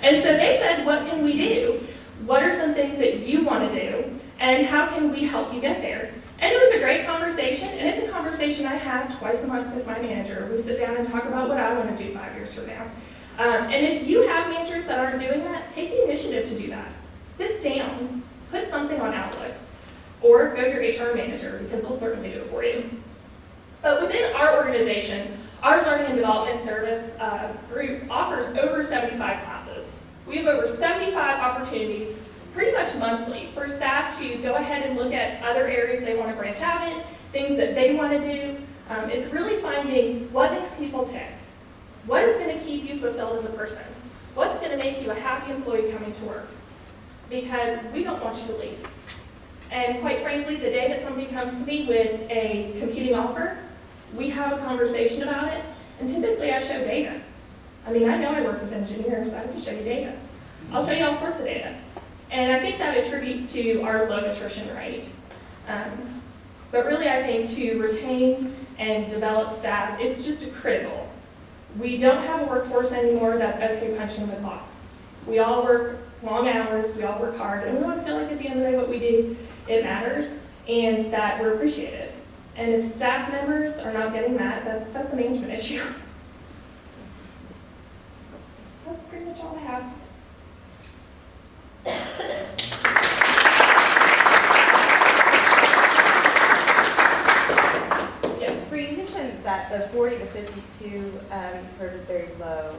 And so they said, what can we do? What are some things that you want to do? And how can we help you get there? And it was a great conversation, and it's a conversation I have twice a month with my manager. We sit down and talk about what I want to do 5 years from now. And if you have managers that aren't doing that, take the initiative to do that. Sit down, put something on Outlook, or go to your HR manager, because they'll certainly do it for you. But within our organization, our Learning and Development Service group offers over 75 classes. We have over 75 opportunities pretty much monthly for staff to go ahead and look at other areas they want to branch out in, things that they want to do. It's really finding what makes people tick. What is going to keep you fulfilled as a person? What's going to make you a happy employee coming to work? Because we don't want you to leave. And quite frankly, the day that somebody comes to me with a competing offer, we have a conversation about it, and typically I show data. I mean, I know I work with engineers, so I can show you data. I'll show you all sorts of data. And I think that attributes to our low attrition rate. But really, I think to retain and develop staff, it's just critical. We don't have a workforce anymore that's okay punching the clock. We all work long hours, we all work hard, and we want to feel like at the end of the day what we do, it matters, and that we're appreciated. And if staff members are not getting that, that's a management issue. That's pretty much all I have. Yes. Bree, you mentioned that the 40 to 52 curve is very low.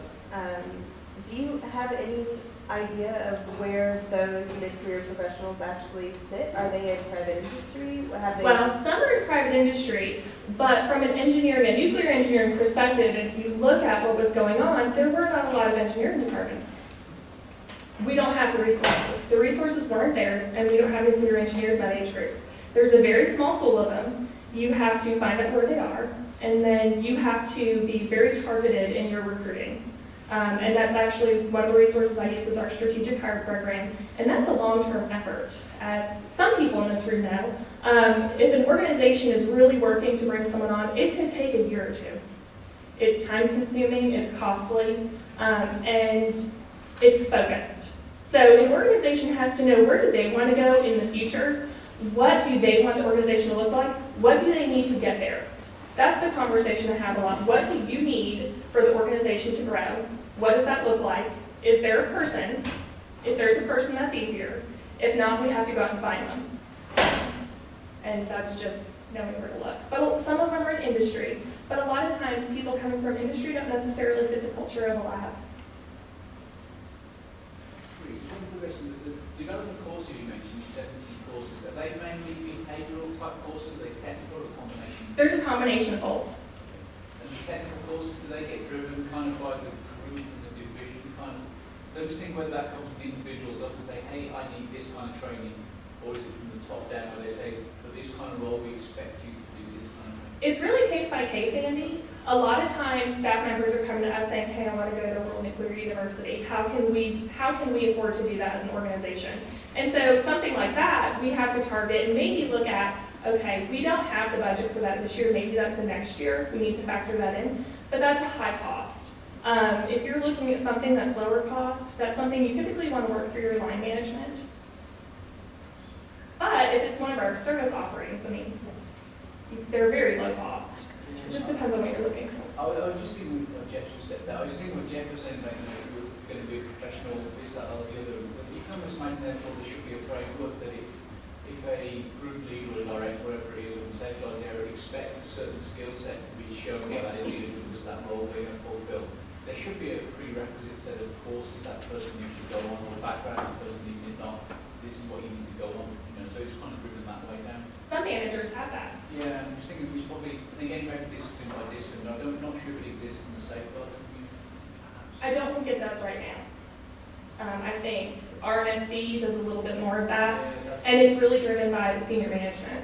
Do you have any idea of where those mid-career professionals actually sit? Are they in private industry? Have they... Well, some are in private industry, but from an engineering, a nuclear engineering perspective, if you look at what was going on, there were not a lot of engineering departments. We don't have the resources. The resources weren't there, and we don't have nuclear engineers in that age group. There's a very small pool of them. You have to find out where they are, and then you have to be very targeted in your recruiting. And that's actually one of the resources I use is our strategic hire program, and that's a long-term effort. As some people in this room know, if an organization is really working to bring someone on, it could take a year or two. It's time-consuming, it's costly, and it's focused. So an organization has to know where do they want to go in the future, what do they want the organization to look like, what do they need to get there. That's the conversation I have a lot. What do you need for the organization to grow? What does that look like? Is there a person? If there's a person, that's easier. If not, we have to go out and find them. And that's just knowing where to look. But some of them are in industry. But a lot of times, people coming from industry don't necessarily fit the culture of a lab. The development courses you mentioned, 70 courses, are they mainly behavioural type courses, are they technical or a combination? There's a combination of both. And the technical courses, do they get driven kind of by the group and the division kind of? Don't you think whether that comes from individuals up and say, hey, I need this kind of training, or is it from the top down where they say, for this kind of role, we expect you to do this kind of thing? It's really case by case, Andy. A lot of times, staff members are coming to us saying, hey, I want to go to a rural nuclear university. How can we afford to do that as an organization? And so something like that, we have to target and maybe look at, okay, we don't have the budget for that this year, maybe that's a next year, we need to factor that in, but that's a high cost. If you're looking at something that's lower cost, that's something you typically want to work through your line management. But if it's one of our service offerings, I mean, they're very low cost. It just depends on what you're looking for. I was just thinking, Jeff just stepped out, I was just thinking what Jeff was saying about, you're going to be a professional, this, that, or the other. But you can almost imagine therefore there should be a framework that if a group leader or director, whatever it is, or the safeguards area expects a certain skill set to be shown by that individual because that role they're going to fulfill, there should be a prerequisite set of courses that person needs to go on, or background the person needs to not. This is what you need to go on. So it's kind of driven that way down. Some managers have that. Yeah, I'm just thinking we should probably, again, maybe discipline by discipline. I'm not sure if it exists in the safeguards community. I don't think it does right now. I think RNSD does a little bit more of that, and it's really driven by the senior management.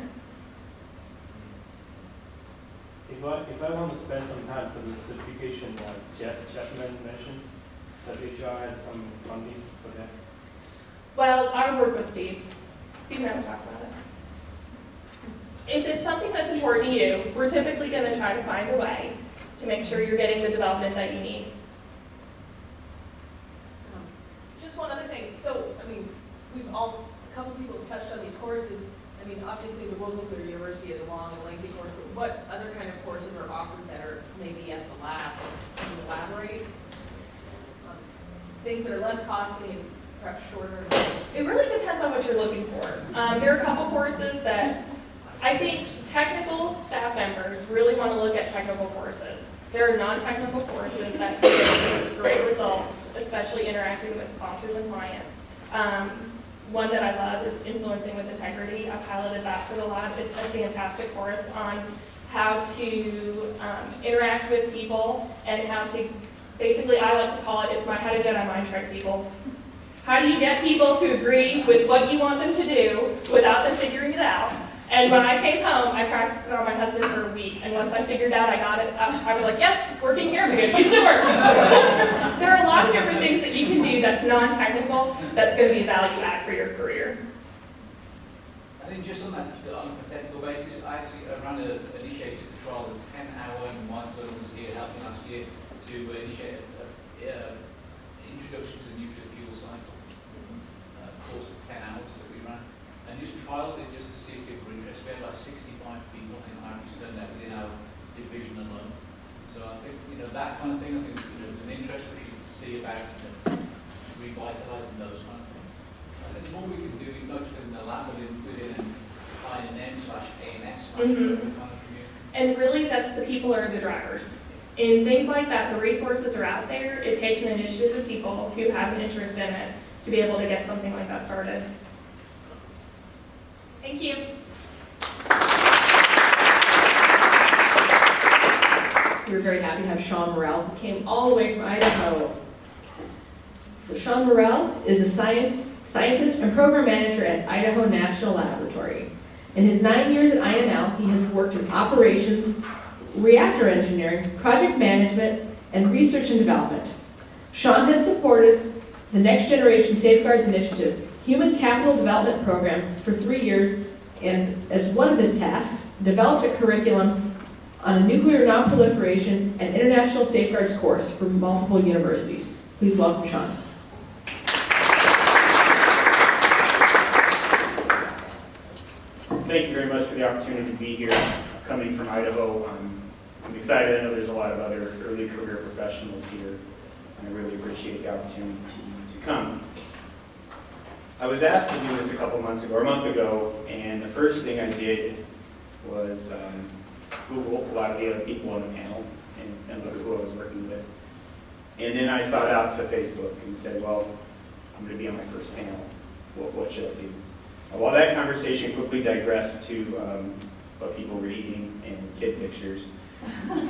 If I want to spend some time for the certification Jeff mentioned, that HR has some funding for that. Well, I would work with Steve. Steve and I would talk about it. If it's something that's important to you, we're typically going to try to find a way to make sure you're getting the development that you need. Just one other thing. So, I mean, a couple people have touched on these courses. I mean, obviously the World Nuclear University is a long and lengthy course, but what other kind of courses are offered that are maybe at the lab? Can you elaborate? Things that are less costly and perhaps shorter? It really depends on what you're looking for. There are a couple courses that I think technical staff members really want to look at technical courses. There are non-technical courses that can give great results, especially interacting with sponsors and clients. One that I love is Influencing with Integrity. I piloted that for the lab. It's a fantastic course on how to interact with people and how to, basically I like to call it, it's my how to Jedi mind trick people. How do you get people to agree with what you want them to do without them figuring it out? And when I came home, I practiced it on my husband for a week. And once I figured out I got it, I was like, yes, it's working here. I'm going to use it to work. There are a lot of different things that you can do that's non-technical that's going to be a value add for your career. I think just on that, on a technical basis, I actually initiated a trial, a 10-hour, and Mike was here helping last year to initiate an introduction to the nuclear fuel cycle course for 10 hours that we ran. And just trialed it just to see if people were interested. We had like 65 people in Irish turned out within our division alone. So I think, that kind of thing, I think it's an interest we should see about revitalising those kind of things. There's more we can do, not just in the lab, but within INMM/ANS kind of community. And really, that's the people are the drivers. In things like that, the resources are out there. It takes an initiative of people who have an interest in it to be able to get something like that started. Thank you. We're very happy to have Sean Morrell, who came all the way from Idaho. So Sean Morrell is a scientist and program manager at Idaho National Laboratory. In his 9 years at INL, he has worked in operations, reactor engineering, project management, and research and development. Sean has supported the Next Generation Safeguards Initiative Human Capital Development Program for 3 years, and as one of his tasks, developed a curriculum on a nuclear nonproliferation and international safeguards course for multiple universities. Please welcome Sean. Thank you very much for the opportunity to be here. Coming from Idaho, I'm excited. I know there's a lot of other early career professionals here, and I really appreciate the opportunity to come. I was asked to do this a couple months ago, or a month ago, and the first thing I did was Google a lot of the other people on the panel and look at who I was working with. And then I sought out to Facebook and said, well, I'm going to be on my first panel. What should I do? While that conversation quickly digressed to what people were eating and kid pictures,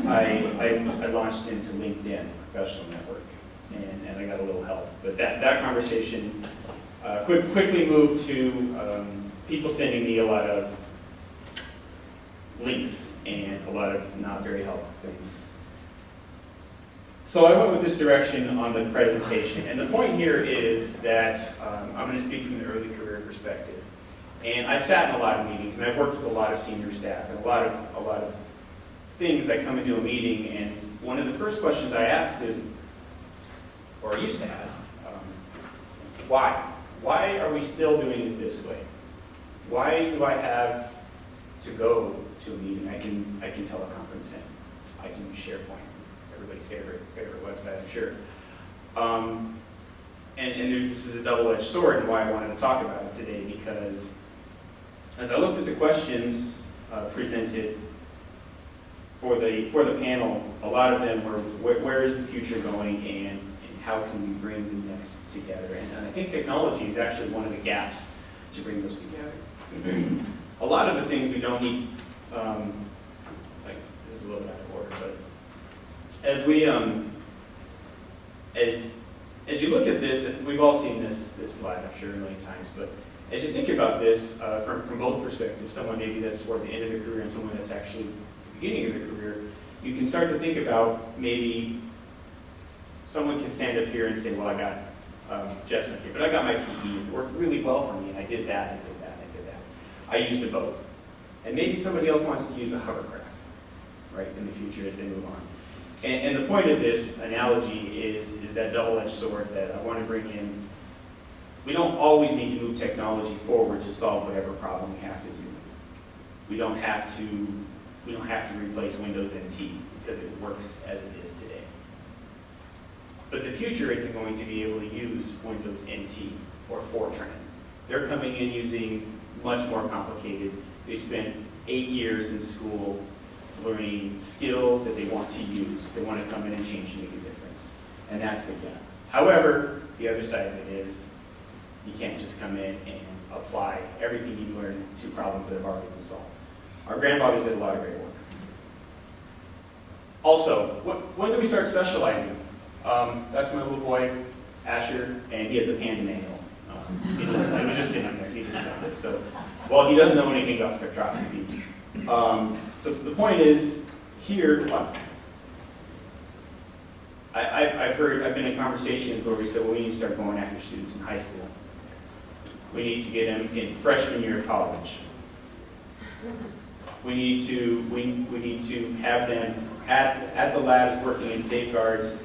I launched into LinkedIn, professional network, and I got a little help. But that conversation quickly moved to people sending me a lot of links and a lot of not very helpful things. So I went with this direction on the presentation, and the point here is that I'm going to speak from the early career perspective. And I've sat in a lot of meetings, and I've worked with a lot of senior staff, and a lot of things that come into a meeting, and one of the first questions I ask is, or I used to ask, why? Why are we still doing it this way? Why do I have to go to a meeting? I can teleconference in. I can use SharePoint, everybody's favorite website, I'm sure. This is a double-edged sword, and why I wanted to talk about it today, because as I looked at the questions presented for the panel, a lot of them were, where is the future going, and how can we bring the next together? And I think technology is actually one of the gaps to bring those together. A lot of the things we don't need, like this is a little bit out of order, but as we as you look at this, and we've all seen this slide, I'm sure, a million times, but as you think about this from both perspectives, someone maybe that's toward the end of their career and someone that's actually beginning of their career, you can start to think about maybe someone can stand up here and say, well, I got Jeff's up here, but I got my PE, it worked really well for me, and I did that, I did that, I did that. I used a boat. And maybe somebody else wants to use a hovercraft, right, in the future as they move on. And the point of this analogy is that double-edged sword that I want to bring in. We don't always need to move technology forward to solve whatever problem we have to do. We don't have to replace Windows NT because it works as it is today. But the future isn't going to be able to use Windows NT or Fortran. They're coming in using much more complicated. They spent 8 years in school learning skills that they want to use. They want to come in and change and make a difference. And that's the gap. However, the other side of it is you can't just come in and apply everything you've learned to problems that have already been solved. Our grandfathers did a lot of great work. Also, when do we start specializing? That's my little boy, Asher, and he has the panda manual. He was just sitting there, he just left it. So, well, he doesn't know anything about spectroscopy. The point is, here, I've been in conversations where we said, well, we need to start going after students in high school. We need to get them in freshman year of college. We need to have them at the labs working in safeguards.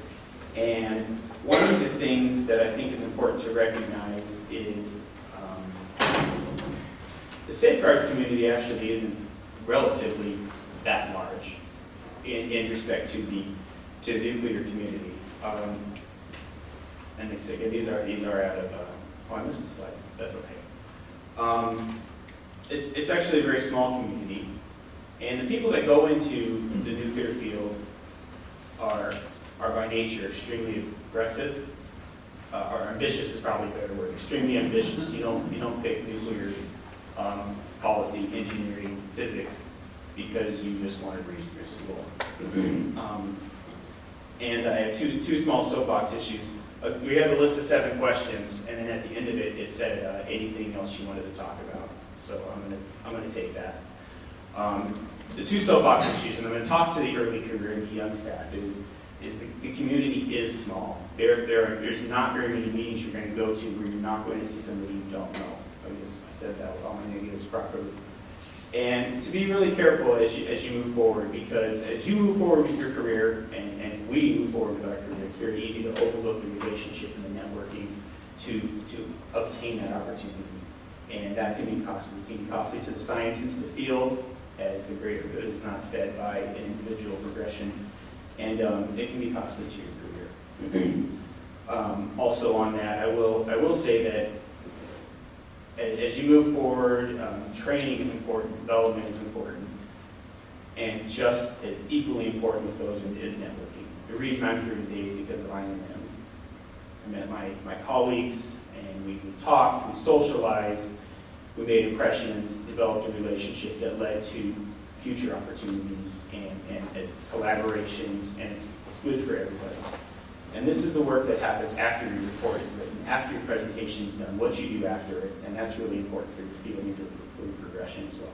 And one of the things that I think is important to recognize is the safeguards community actually isn't relatively that large in respect to the nuclear community. And they say, yeah, these are out of, oh, I missed the slide, that's okay. It's actually a very small community. And the people that go into the nuclear field are by nature extremely aggressive, or ambitious is probably a better word, extremely ambitious. You don't pick nuclear policy, engineering, physics, because you just want to breeze through school. And I have two small soapbox issues. We have a list of 7 questions, and then at the end of it, it said anything else you wanted to talk about. So I'm gonna take that. The 2 soapbox issues, and I'm going to talk to the early career and the young staff, is the community is small. There's not very many meetings you're going to go to where you're not going to see somebody you don't know. I said that with all my negatives properly. And to be really careful as you move forward, because as you move forward with your career, and we move forward with our career, it's very easy to overlook the relationship and the networking to obtain that opportunity. And that can be costly. It can be costly to the science and to the field, as the greater good is not fed by an individual progression. And it can be costly to your career. Also on that, I will say that as you move forward, training is important, development is important, and just as equally important with those is networking. The reason I'm here today is because of INMM. I met my colleagues, and we talked, we socialized, we made impressions, developed a relationship that led to future opportunities and collaborations, and it's good for everybody. And this is the work that happens after your report is written, after your presentation is done, what you do after it, and that's really important for your field and for your progression as well.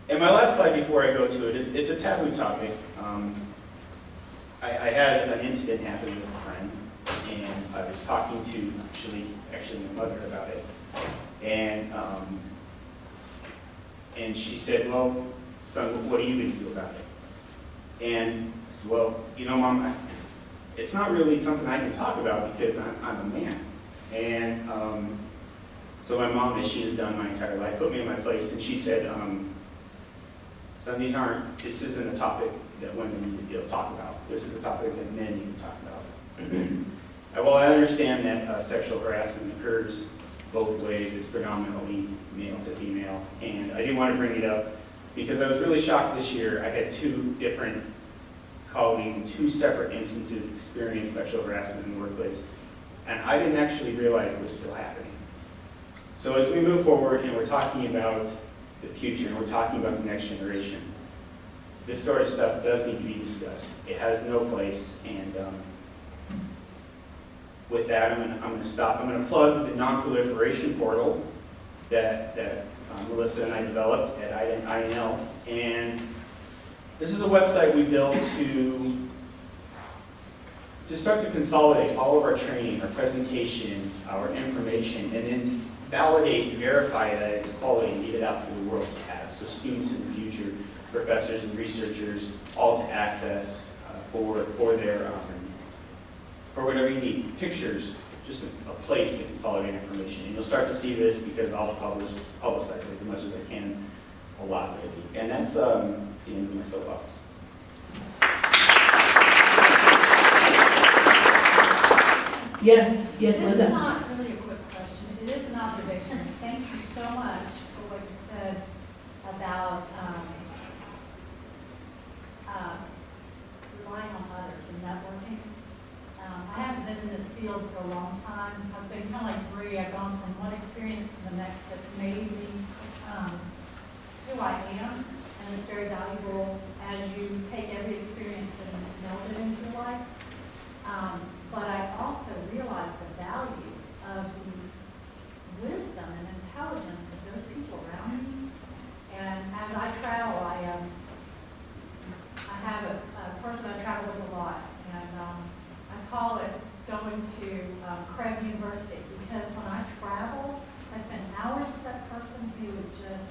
And my last slide before I go to it is, it's a taboo topic. I had an incident happen with a friend, and I was talking to actually my mother about it, and she said, well, son, what are you going to do about it? And I said, well, you know, Mom, it's not really something I can talk about because I'm a man. And so my mom, as she has done my entire life, put me in my place, and she said, son, this isn't a topic that women need to talk about. This is a topic that men need to talk about. Well, I understand that sexual harassment occurs both ways. It's predominantly male to female. And I didn't want to bring it up because I was really shocked this year. I had 2 different colleagues in 2 separate instances experience sexual harassment in the workplace. And I didn't actually realize it was still happening. So as we move forward and we're talking about the future and we're talking about the next generation, this sort of stuff does need to be discussed. It has no place. And with that, I'm going to stop. I'm going to plug the non-proliferation portal that Melissa and I developed at INL. And this is a website we built to start to consolidate all of our training, our presentations, our information, and then validate and verify that it's quality and get it out to the world to have. So students in the future, professors and researchers, all to access for whatever you need. Pictures, just a place to consolidate information. And you'll start to see this because I'll publicize it as much as I can a lot lately. And that's the end of my soapbox. Yes, This is Linda. not really a quick question. It is an observation. Thank you so much for what you said about relying on others and networking. I haven't been in this field for a long time. I've been kind of like Bree. I've gone from one experience to the next that's made me who I am, and it's very valuable as you take every experience and meld it into your life. But I also realize the value of the wisdom and intelligence of those people around me. And as I travel, I have a person I travel with a lot, and I call it going to Craig University, because when I travel, I spend hours with that person who has just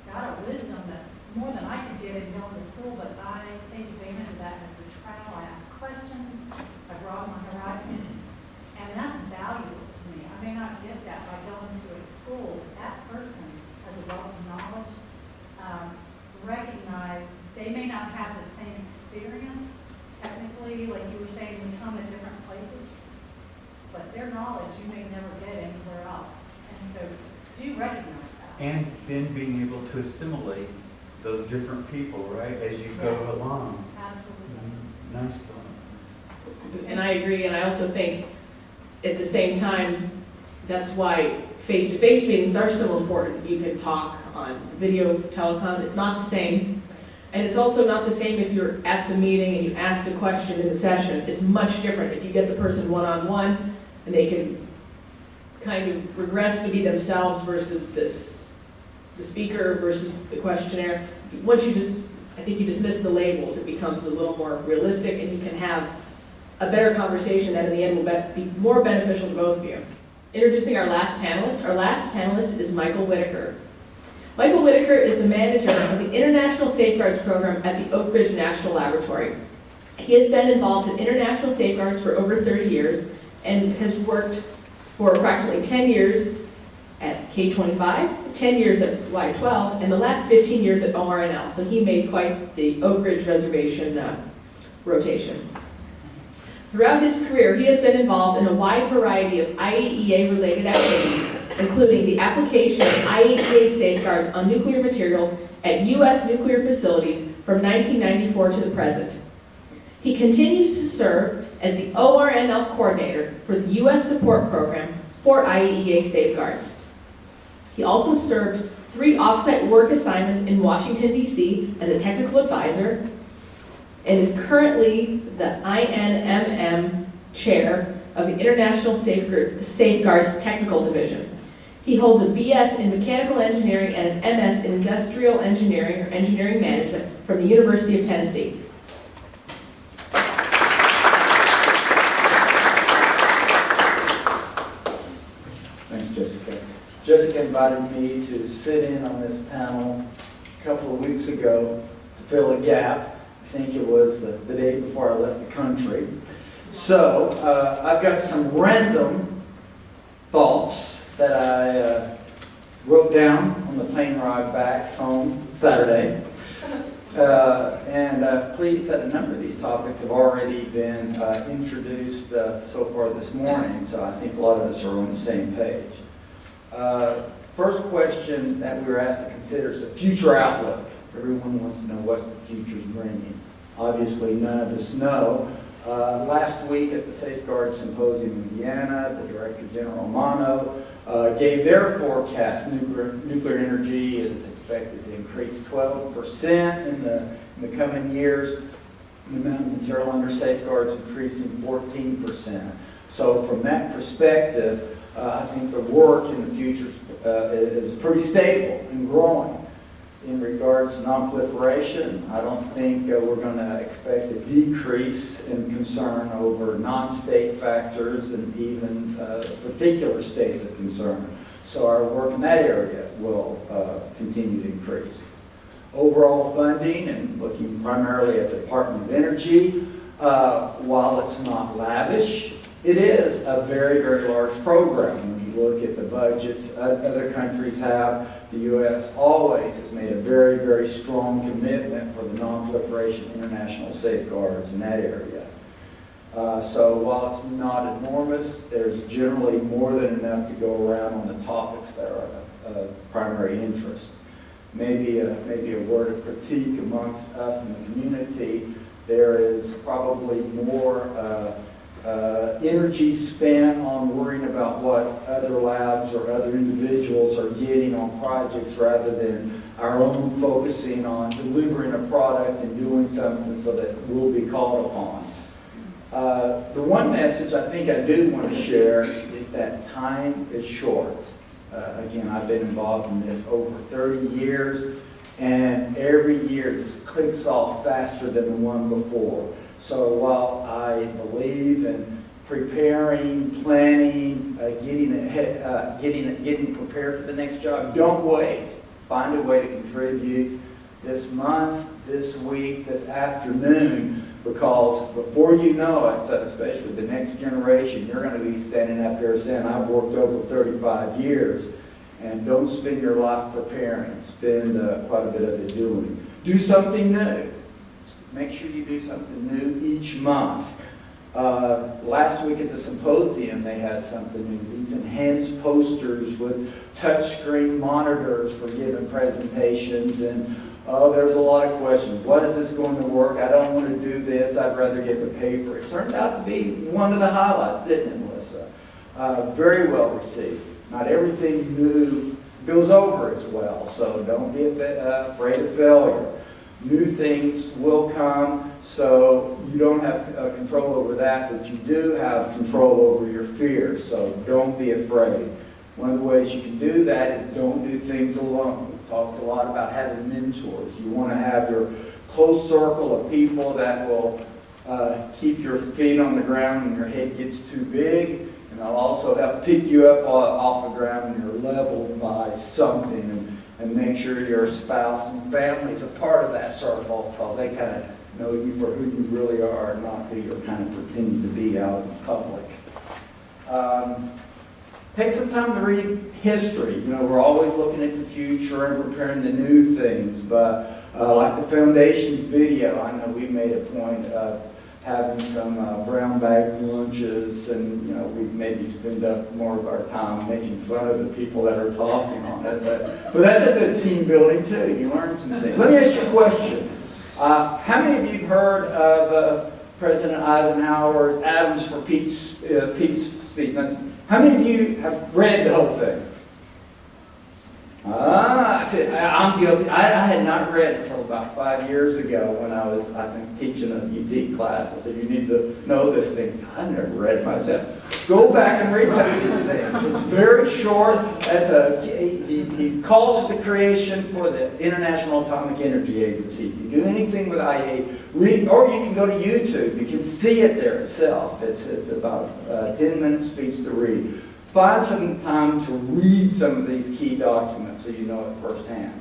got a wisdom that's more than I could get in going to school, but I take advantage of that as we travel. I ask questions, I broaden my horizons, and that's valuable to me. I may not get that by going to a school, but that person has a wealth of knowledge. Recognize they may not have the same experience technically, like you were saying, we come at different places, but their knowledge you may never get anywhere else. And so do recognize that. And then being able to assimilate those different people, right, as you go Yes. along. Absolutely. Nice thought. And I agree, and I also think at the same time, that's why face-to-face meetings are so important. You can talk on video telecom, it's not the same. And it's also not the same if you're at the meeting and you ask a question in the session. It's much different if you get the person one-on-one and they can kind of regress to be themselves versus the speaker versus the questionnaire. Once I think you dismiss the labels, it becomes a little more realistic and you can have a better conversation that in the end will be more beneficial to both of you. Introducing our last panelist. Our last panelist is Michael Whitaker. Michael Whitaker is the manager of the International Safeguards Program at the Oak Ridge National Laboratory. He has been involved in international safeguards for over 30 years and has worked for approximately 10 years at K-25, 10 years at Y-12, and the last 15 years at ORNL. So he made quite the Oak Ridge Reservation rotation. Throughout his career, he has been involved in a wide variety of IAEA-related activities, including the application of IAEA safeguards on nuclear materials at U.S. nuclear facilities from 1994 to the present. He continues to serve as the ORNL coordinator for the U.S. support program for IAEA safeguards. He also served 3 off-site work assignments in Washington, D.C. as a technical advisor and is currently the INMM chair of the International Safeguards Technical Division. He holds a BS in Mechanical Engineering and an MS in Industrial Engineering or Engineering Management from the University of Tennessee. Thanks, Jessica. Jessica invited me to sit in on this panel a couple of weeks ago to fill a gap. I think it was the day before I left the country. So I've got some random thoughts that I wrote down on the plane ride back home Saturday. Please, that a number of these topics have already been introduced so far this morning, so I think a lot of us are on the same page. First question that we were asked to consider is the future outlook. Everyone wants to know what's the future's bringing. Obviously, none of us know. Last week at the Safeguard Symposium in Vienna, the Director General Mono gave their forecast. Nuclear energy is expected to increase 12% in the coming years. The amount of material under safeguards increasing 14%. So from that perspective, I think the work in the future is pretty stable and growing. In regards to non-proliferation, I don't think we're going to expect a decrease in concern over non-state factors and even particular states of concern. So our work in that area will continue to increase. Overall funding, and looking primarily at the Department of Energy, while it's not lavish, it is a very, very large program. When you look at the budgets other countries have, the U.S. always has made a very, very strong commitment for the non-proliferation international safeguards in that area. So while it's not enormous, there's generally more than enough to go around on the topics that are of primary interest. Maybe a word of critique amongst us in the community. There is probably more energy spent on worrying about what other labs or other individuals are getting on projects rather than our own focusing on delivering a product and doing something so that we'll be called upon. The one message I think I do want to share is that time is short. Again, I've been involved in this over 30 years, and every year just clicks off faster than the one before. So while I believe in preparing, planning, getting prepared for the next job, don't wait. Find a way to contribute this month, this week, this afternoon, because before you know it, especially the next generation, you're going to be standing up here saying, I've worked over 35 years. And don't spend your life preparing. Spend quite a bit of it doing. Do something new. Make sure you do something new each month. Last week at the symposium, they had something new. These enhanced posters with touchscreen monitors for giving presentations. And there's a lot of questions. What is this going to work? I don't want to do this. I'd rather get the paper. It turned out to be one of the highlights, didn't it, Melissa? Very well received. Not everything new goes over as well, so don't be afraid of failure. New things will come, so you don't have control over that, but you do have control over your fears, so don't be afraid. One of the ways you can do that is don't do things alone. We've talked a lot about having mentors. You want to have your close circle of people that will keep your feet on the ground when your head gets too big. And I'll also help pick you up off the ground when you're leveled by something, and make sure your spouse and family is a part of that circle, because they kind of know you for who you really are, not who you're kind of pretending to be out in public. Take some time to read history. You know, we're always looking at the future and preparing the new things, but like the foundation video, I know we made a point of having some brown bag lunches, and, you know, we maybe spend up more of our time making fun of the people that are talking on it. But that's a good team building too. You learn some things. Let me ask you a question. How many of you have heard of President Eisenhower's Atoms for Peace speech? How many of you have read the whole thing? I'm guilty. I had not read it until about 5 years ago when I was, I think, teaching a UT class. I said, you need to know this thing. I've never read it myself. Go back and read some of these things. It's very short. He calls for the creation for the International Atomic Energy Agency. If you do anything with IAEA, read, or you can go to YouTube. You can see it there itself. It's about a 10-minute speech to read. Find some time to read some of these key documents so you know it firsthand.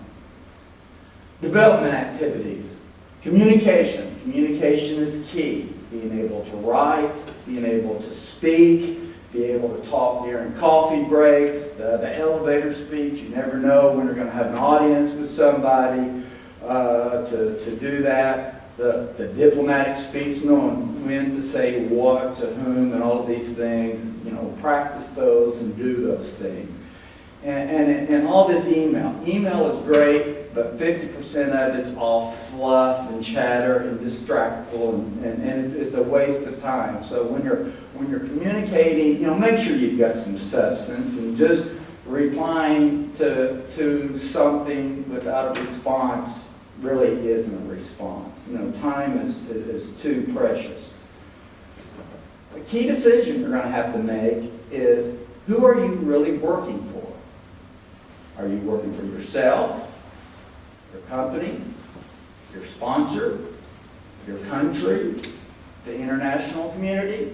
Development activities. Communication. Communication is key. Being able to write, being able to speak, be able to talk during coffee breaks, the elevator speech. You never know when you're going to have an audience with somebody to do that. The diplomatic speech, knowing when to say what to whom and all of these things, you know, practice those and do those things. And all this email. Email is great, but 50% of it's all fluff and chatter and distractful, and it's a waste of time. So when you're communicating, you know, make sure you've got some substance, and just replying to something without a response really isn't a response. You know, time is too precious. A key decision you're going to have to make is, who are you really working for? Are you working for yourself, your company, your sponsor, your country, the international community?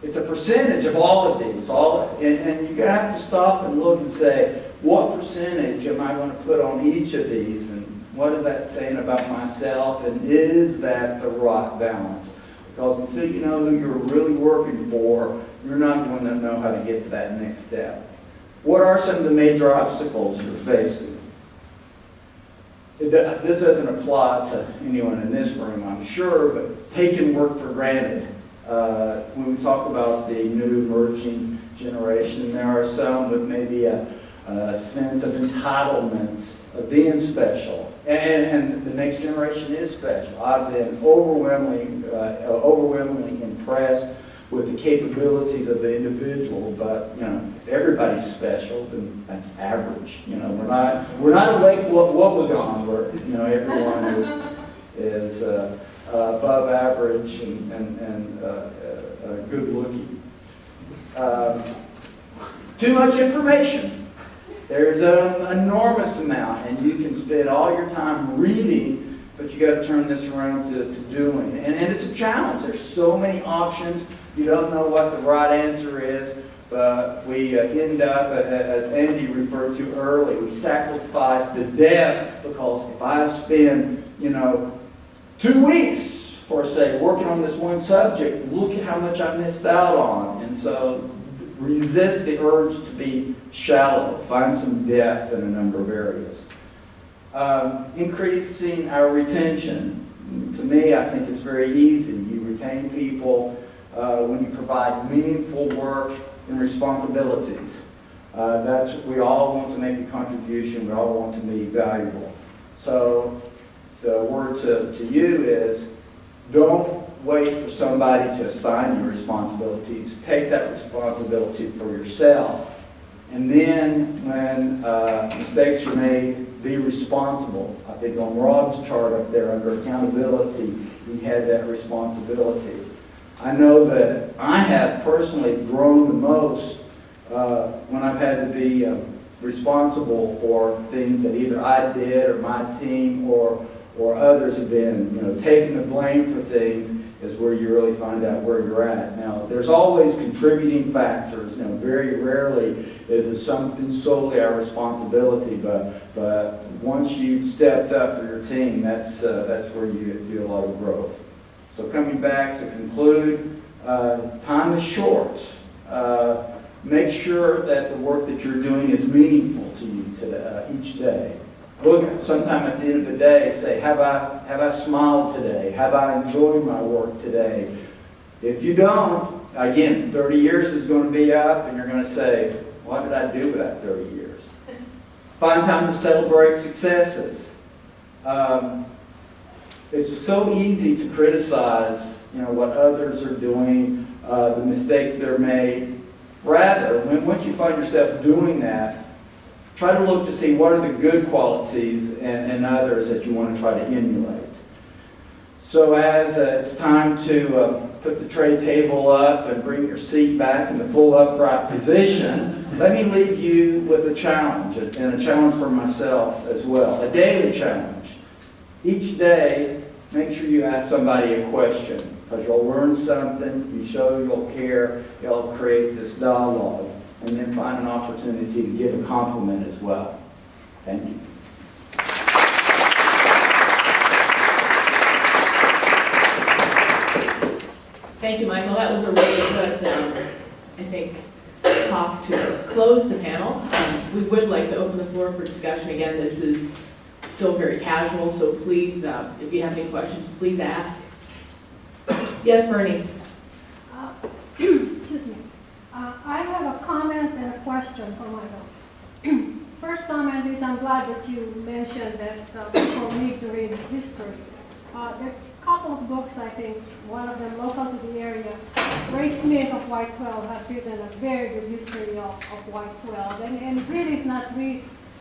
It's a percentage of all of these. And you're going to have to stop and look and say, what percentage am I going to put on each of these? And what is that saying about myself? And is that the right balance? Because until you know who you're really working for, you're not going to know how to get to that next step. What are some of the major obstacles you're facing? This doesn't apply to anyone in this room, I'm sure, but taking work for granted. When we talk about the new emerging generation, there are some with maybe a sense of entitlement, of being special. And the next generation is special. I've been overwhelmingly impressed with the capabilities of the individual, but, you know, if everybody's special, then that's average. You know, we're not awake wobblegong, where, you know, everyone is above average and good looking. Too much information. There's an enormous amount, and you can spend all your time reading, but you got to turn this around to doing. And it's a challenge. There's so many options. You don't know what the right answer is, but we end up, as Andy referred to earlier, we sacrifice the depth, because if I spend, you know, 2 weeks, for say, working on this one subject, look at how much I missed out on. And so resist the urge to be shallow. Find some depth in a number of areas. Increasing our retention. To me, I think it's very easy. You retain people when you provide meaningful work and responsibilities. We all want to make a contribution. We all want to be valuable. So the word to you is, don't wait for somebody to assign you responsibilities. Take that responsibility for yourself. And then when mistakes are made, be responsible. I think on Rob's chart up there under accountability, he had that responsibility. I know that I have personally grown the most when I've had to be responsible for things that either I did or my team or others have been. You know, taking the blame for things is where you really find out where you're at. Now, there's always contributing factors. You know, very rarely is it something solely our responsibility, but once you've stepped up for your team, that's where you do a lot of growth. So coming back to conclude, time is short. Make sure that the work that you're doing is meaningful to you each day. look, sometime at the end of the day, say, have I smiled today? Have I enjoyed my work today? If you don't, again, 30 years is going to be up, and you're going to say, what did I do with that 30 years? Find time to celebrate successes. It's so easy to criticize, what others are doing, the mistakes that are made. Rather, once you find yourself doing that, try to look to see what are the good qualities and others that you want to try to emulate. So as it's time to put the tray table up and bring your seat back in the full upright position, let me leave you with a challenge, and a challenge for myself as well, a daily challenge. Each day, make sure you ask somebody a question, because you'll learn something, you show you'll care, you'll create this dialogue, and then find an opportunity to give a compliment as well. Thank you. Thank you, Michael. That was a really good, I think, talk to close the panel. We would like to open the floor for discussion. Again, this is still very casual, so please, if you have any questions, please ask. Yes, Bernie. Excuse me. I have a comment and a question for Michael. First comment is I'm glad that you mentioned that people need to read history. There are a couple of books, I think, one of them local to the area. Ray Smith of White 12 has written a very good history of White 12. And really it's not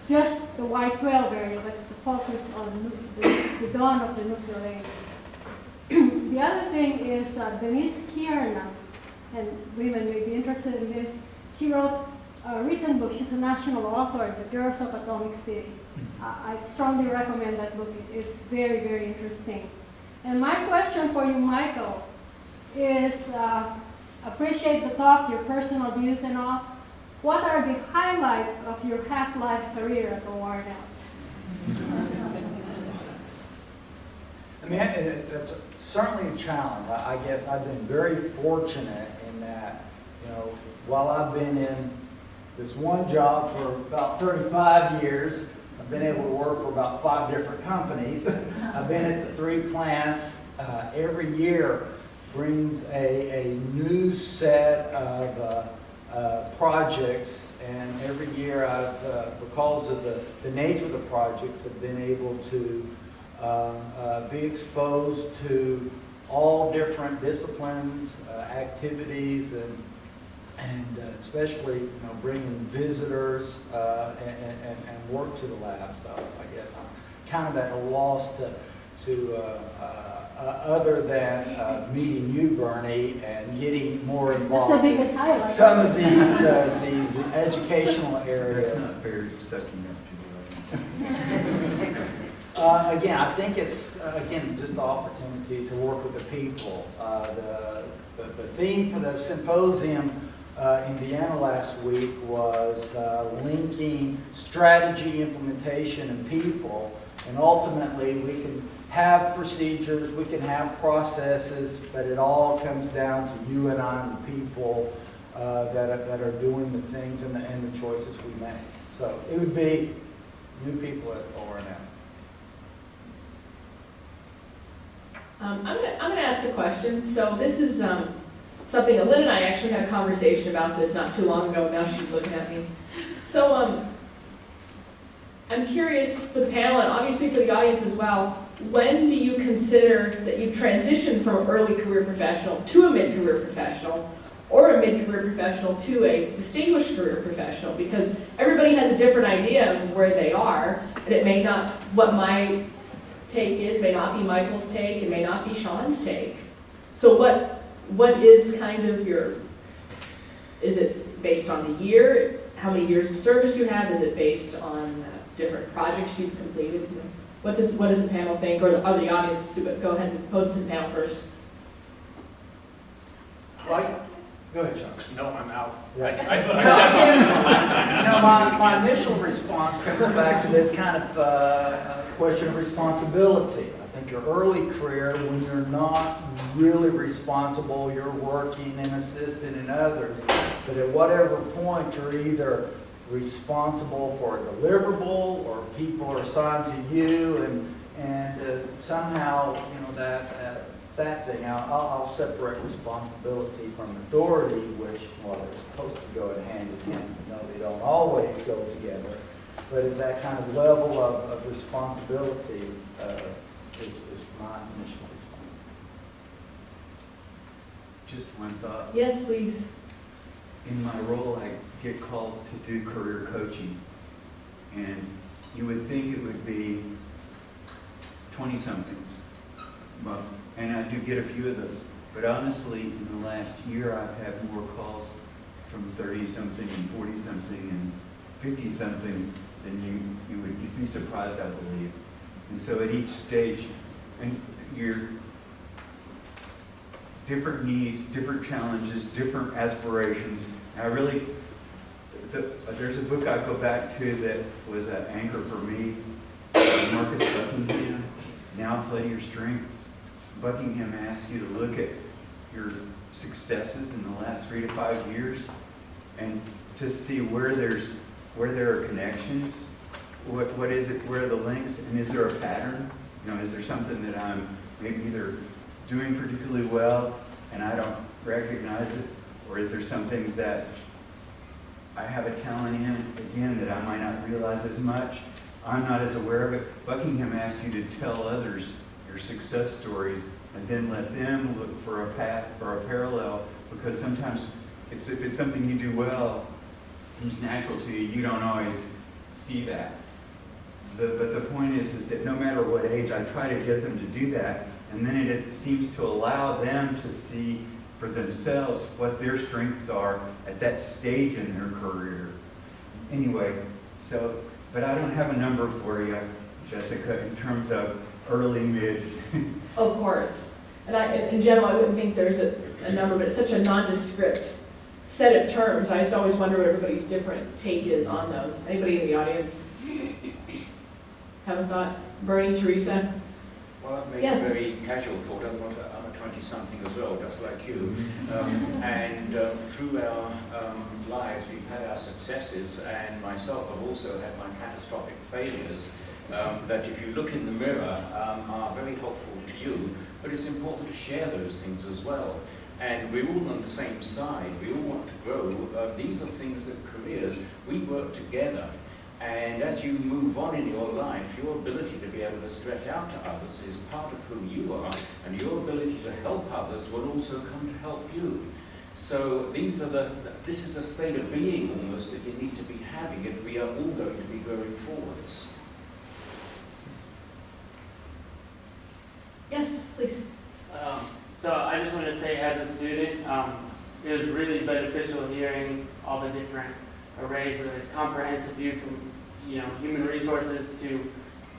just the White 12 area, but it's a focus on the dawn of the nuclear age. The other thing is Denise Kierna, and women may be interested in this. She wrote a recent book. She's a national author, The Girls of Atomic City. I strongly recommend that book. It's very, very interesting. And my question for you, Michael, is appreciate the talk, your personal views and all. What are the highlights of your half-life career at ORNL? I mean, it's certainly a challenge. I guess I've been very fortunate in that, while I've been in this one job for about 35 years, I've been able to work for about 5 different companies. I've been at the 3 plants. Every year brings a new set of projects, and every year I've, because of the nature of the projects, have been able to be exposed to all different disciplines, activities, and especially bringing visitors and work to the lab. So I guess I'm kind of at a loss to other than meeting you, Bernie, and getting more involved. That's the biggest highlight. Some of these educational areas. That's not fair sucking up to Again, I think it's, just the opportunity to work with the people. The theme for the symposium in Vienna last week was linking strategy, implementation, and people. And ultimately, we can have procedures, we can have processes, but it all comes down to you and I and the people that are doing the things and the choices we make. So it would be new people at ORNL. I'm gonna ask a question. So this is something that Lynn and I actually had a conversation about this not too long ago. Now she's looking at me. So I'm curious for the panel and obviously for the audience as well, when do you consider that you've transitioned from an early career professional to a mid-career professional, or a mid-career professional to a distinguished career professional? Because everybody has a different idea of where they are, and it may not, what my take is, may not be Michael's take, it may not be Sean's take. So what is kind of is it based on the year, how many years of service you have? Is it based on different projects you've completed? What does the panel think, or the audience? Go ahead and pose it to the panel first. Right? Go ahead, Sean. No, I'm out. Yeah. I stepped on this one last time. My initial response comes back to this kind of question of responsibility. I think your early career, when you're not really responsible, you're working and assisting in others, but at whatever point you're either responsible for a deliverable, or people are assigned to you, and somehow, you know, that thing, I'll separate responsibility from authority, which, well, they're supposed to go hand in hand. No, they don't always go together, but it's that kind of level of responsibility is my initial response. Just one thought. Yes, please. In my role, I get calls to do career coaching. And you would think it would be 20-somethings. Well, and I do get a few of those. But honestly, in the last year, I've had more calls from 30-something and 40-something and 50-somethings than you'd be surprised, I believe. And so at each stage, and your different needs, different challenges, different aspirations. I really, there's a book I go back to that was an anchor for me, Marcus Buckingham, Now Play Your Strengths. Buckingham asks you to look at your successes in the last 3 to 5 years and to see where there are connections, what is it, where are the links, and is there a pattern? You know, is there something that I'm maybe either doing particularly well and I don't recognize it, or is there something that I have a talent in, again, that I might not realize as much? I'm not as aware of it. Buckingham asks you to tell others your success stories and then let them look for a path or a parallel, because sometimes if it's something you do well, it's natural to you, you don't always see that. But the point is that no matter what age, I try to get them to do that, and then it seems to allow them to see for themselves what their strengths are at that stage in their career. Anyway, so, but I don't have a number for you, Jessica, in terms of early, mid. Of course. And in general, I wouldn't think there's a number, but it's such a nondescript set of terms. I just always wonder what everybody's different take is on those. Anybody in the audience have a thought? Bernie, Teresa? Well, I've made Yes. a very casual thought. I'm a 20-something as well, just like you. And through our lives, we've had our successes, and myself, I've also had my catastrophic failures that, if you look in the mirror, are very helpful to you. But it's important to share those things as well. And we're all on the same side. We all want to grow. These are things that careers, we work together. And as you move on in your life, your ability to be able to stretch out to others is part of who you are, and your ability to help others will also come to help you. So this is a state of being almost that you need to be having if we are all going to be going forwards. Yes, please. So I just want to say, as a student, it was really beneficial hearing all the different arrays of a comprehensive view from, human resources to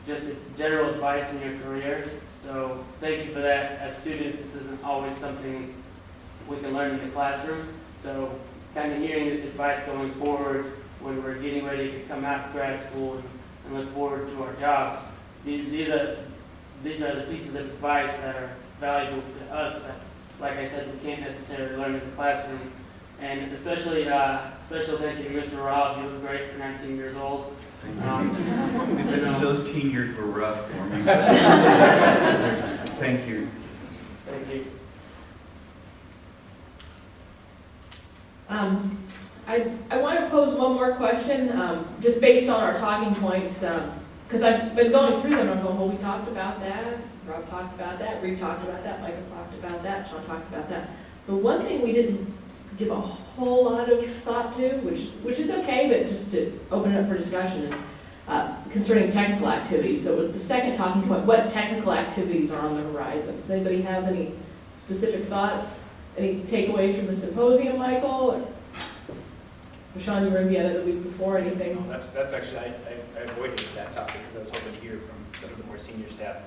just general advice in your career. So thank you for that. As students, this isn't always something we can learn in the classroom. So kind of hearing this advice going forward when we're getting ready to come out of grad school and look forward to our jobs, these are the pieces of advice that are valuable to us that, like I said, we can't necessarily learn in the classroom. And especially, special thank you to Mr. Rob. You look great for 19 years old. Those teen years were rough for me. Thank you. Thank you. I want to pose one more question, just based on our talking points, because I've been going through them. I'm going, well, we talked about that, Rob talked about that, Reed talked about that, Michael talked about that, Sean talked about that. The one thing we didn't give a whole lot of thought to, which is okay, but just to open it up for discussion, is concerning technical activities. So it was the second talking point. What technical activities are on the horizon? Does anybody have any specific thoughts? Any takeaways from the symposium, Michael? Or Sean, you were in Vienna the week before. Anything? No, that's actually, I avoided that topic because I was hoping to hear from some of the more senior staff.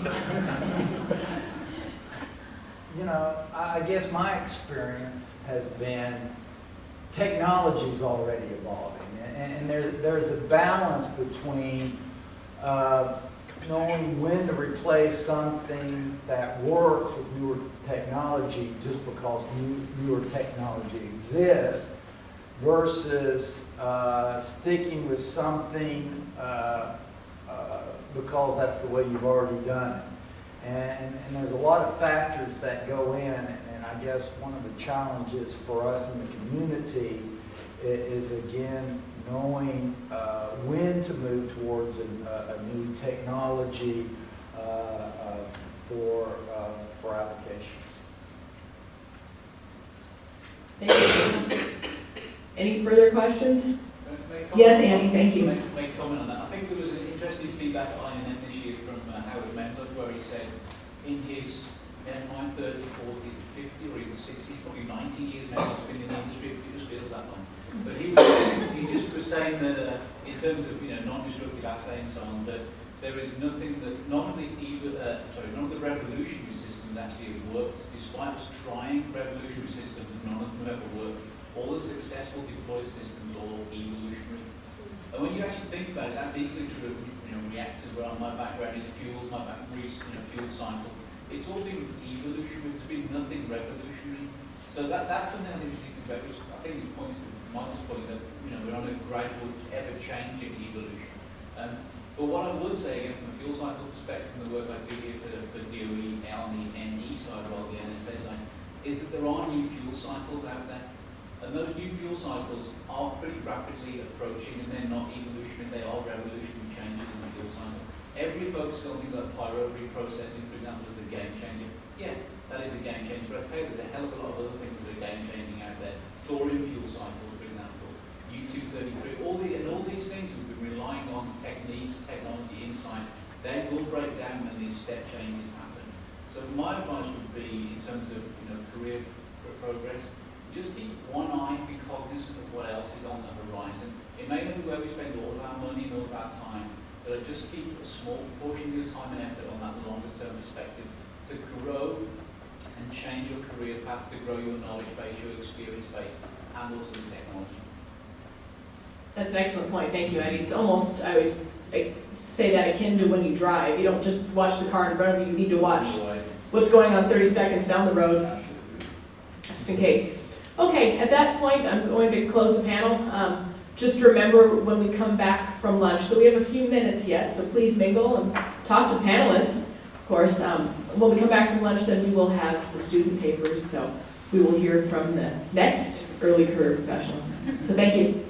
So. I guess my experience has been technology's already evolving, and there's a balance between knowing when to replace something that works with newer technology just because newer technology exists, versus sticking with something because that's the way you've already done it. And there's a lot of factors that go in, and I guess one of the challenges for us in the community is again, knowing when to move towards a new technology for applications. Thank you. Any further questions? May I comment? Yes, Andy, thank you. Make a comment on that. I think there was an interesting feedback at INMM this year from Howard Mendler, where he said in his 30, 40, 50, or even 60, probably 90 years, maybe he's been in the industry, it just feels that long. But he just was saying that in terms of non-destructive assay and so on, that there is nothing that none of the revolutionary systems actually have worked, despite us trying revolutionary systems, none of them ever worked. All the successful deployed systems are all evolutionary. And when you actually think about it, that's equally true of reactors, where my background is fuel, my background is fuel cycle. It's all been evolutionary, it's been nothing revolutionary. So that's something I think we should think about, which I think it points to Michael's point that we're on a gradual, ever-changing evolution. But what I would say, again, from a fuel cycle perspective, and the work I do here for DOE, on the NE side rather than the NSA side, is that there are new fuel cycles out there. And those new fuel cycles are pretty rapidly approaching, and they're not evolutionary, they are revolutionary changes in the fuel cycle. Every focus on things like pyro reprocessing, for example, is the game changer. Yeah, that is a game changer, but I tell you, there's a hell of a lot of other things that are game changing out there. Thorium fuel cycles, for example, U-233, all these things we've been relying on techniques, technology, insight, they will break down when these step changes happen. So my advice would be, in terms of career progress, just keep one eye, be cognizant of what else is on the horizon. It may not be where we spend all of our money and all of our time, but just keep a small portion of your time and effort on that longer term perspective to grow and change your career path, to grow your knowledge base, your experience base, and also the technology. That's an excellent point. Thank you, Eddie. It's almost, I always say that akin to when you drive. You don't just watch the car in front of you. You need to watch what's going on 30 seconds down the road, just in case. Okay, at that point, I'm going to close the panel. Just remember when we come back from lunch, so we have a few minutes yet, so please mingle and talk to panelists. Of course, when we come back from lunch, then we will have the student papers, so we will hear from the next early career professionals. So thank you.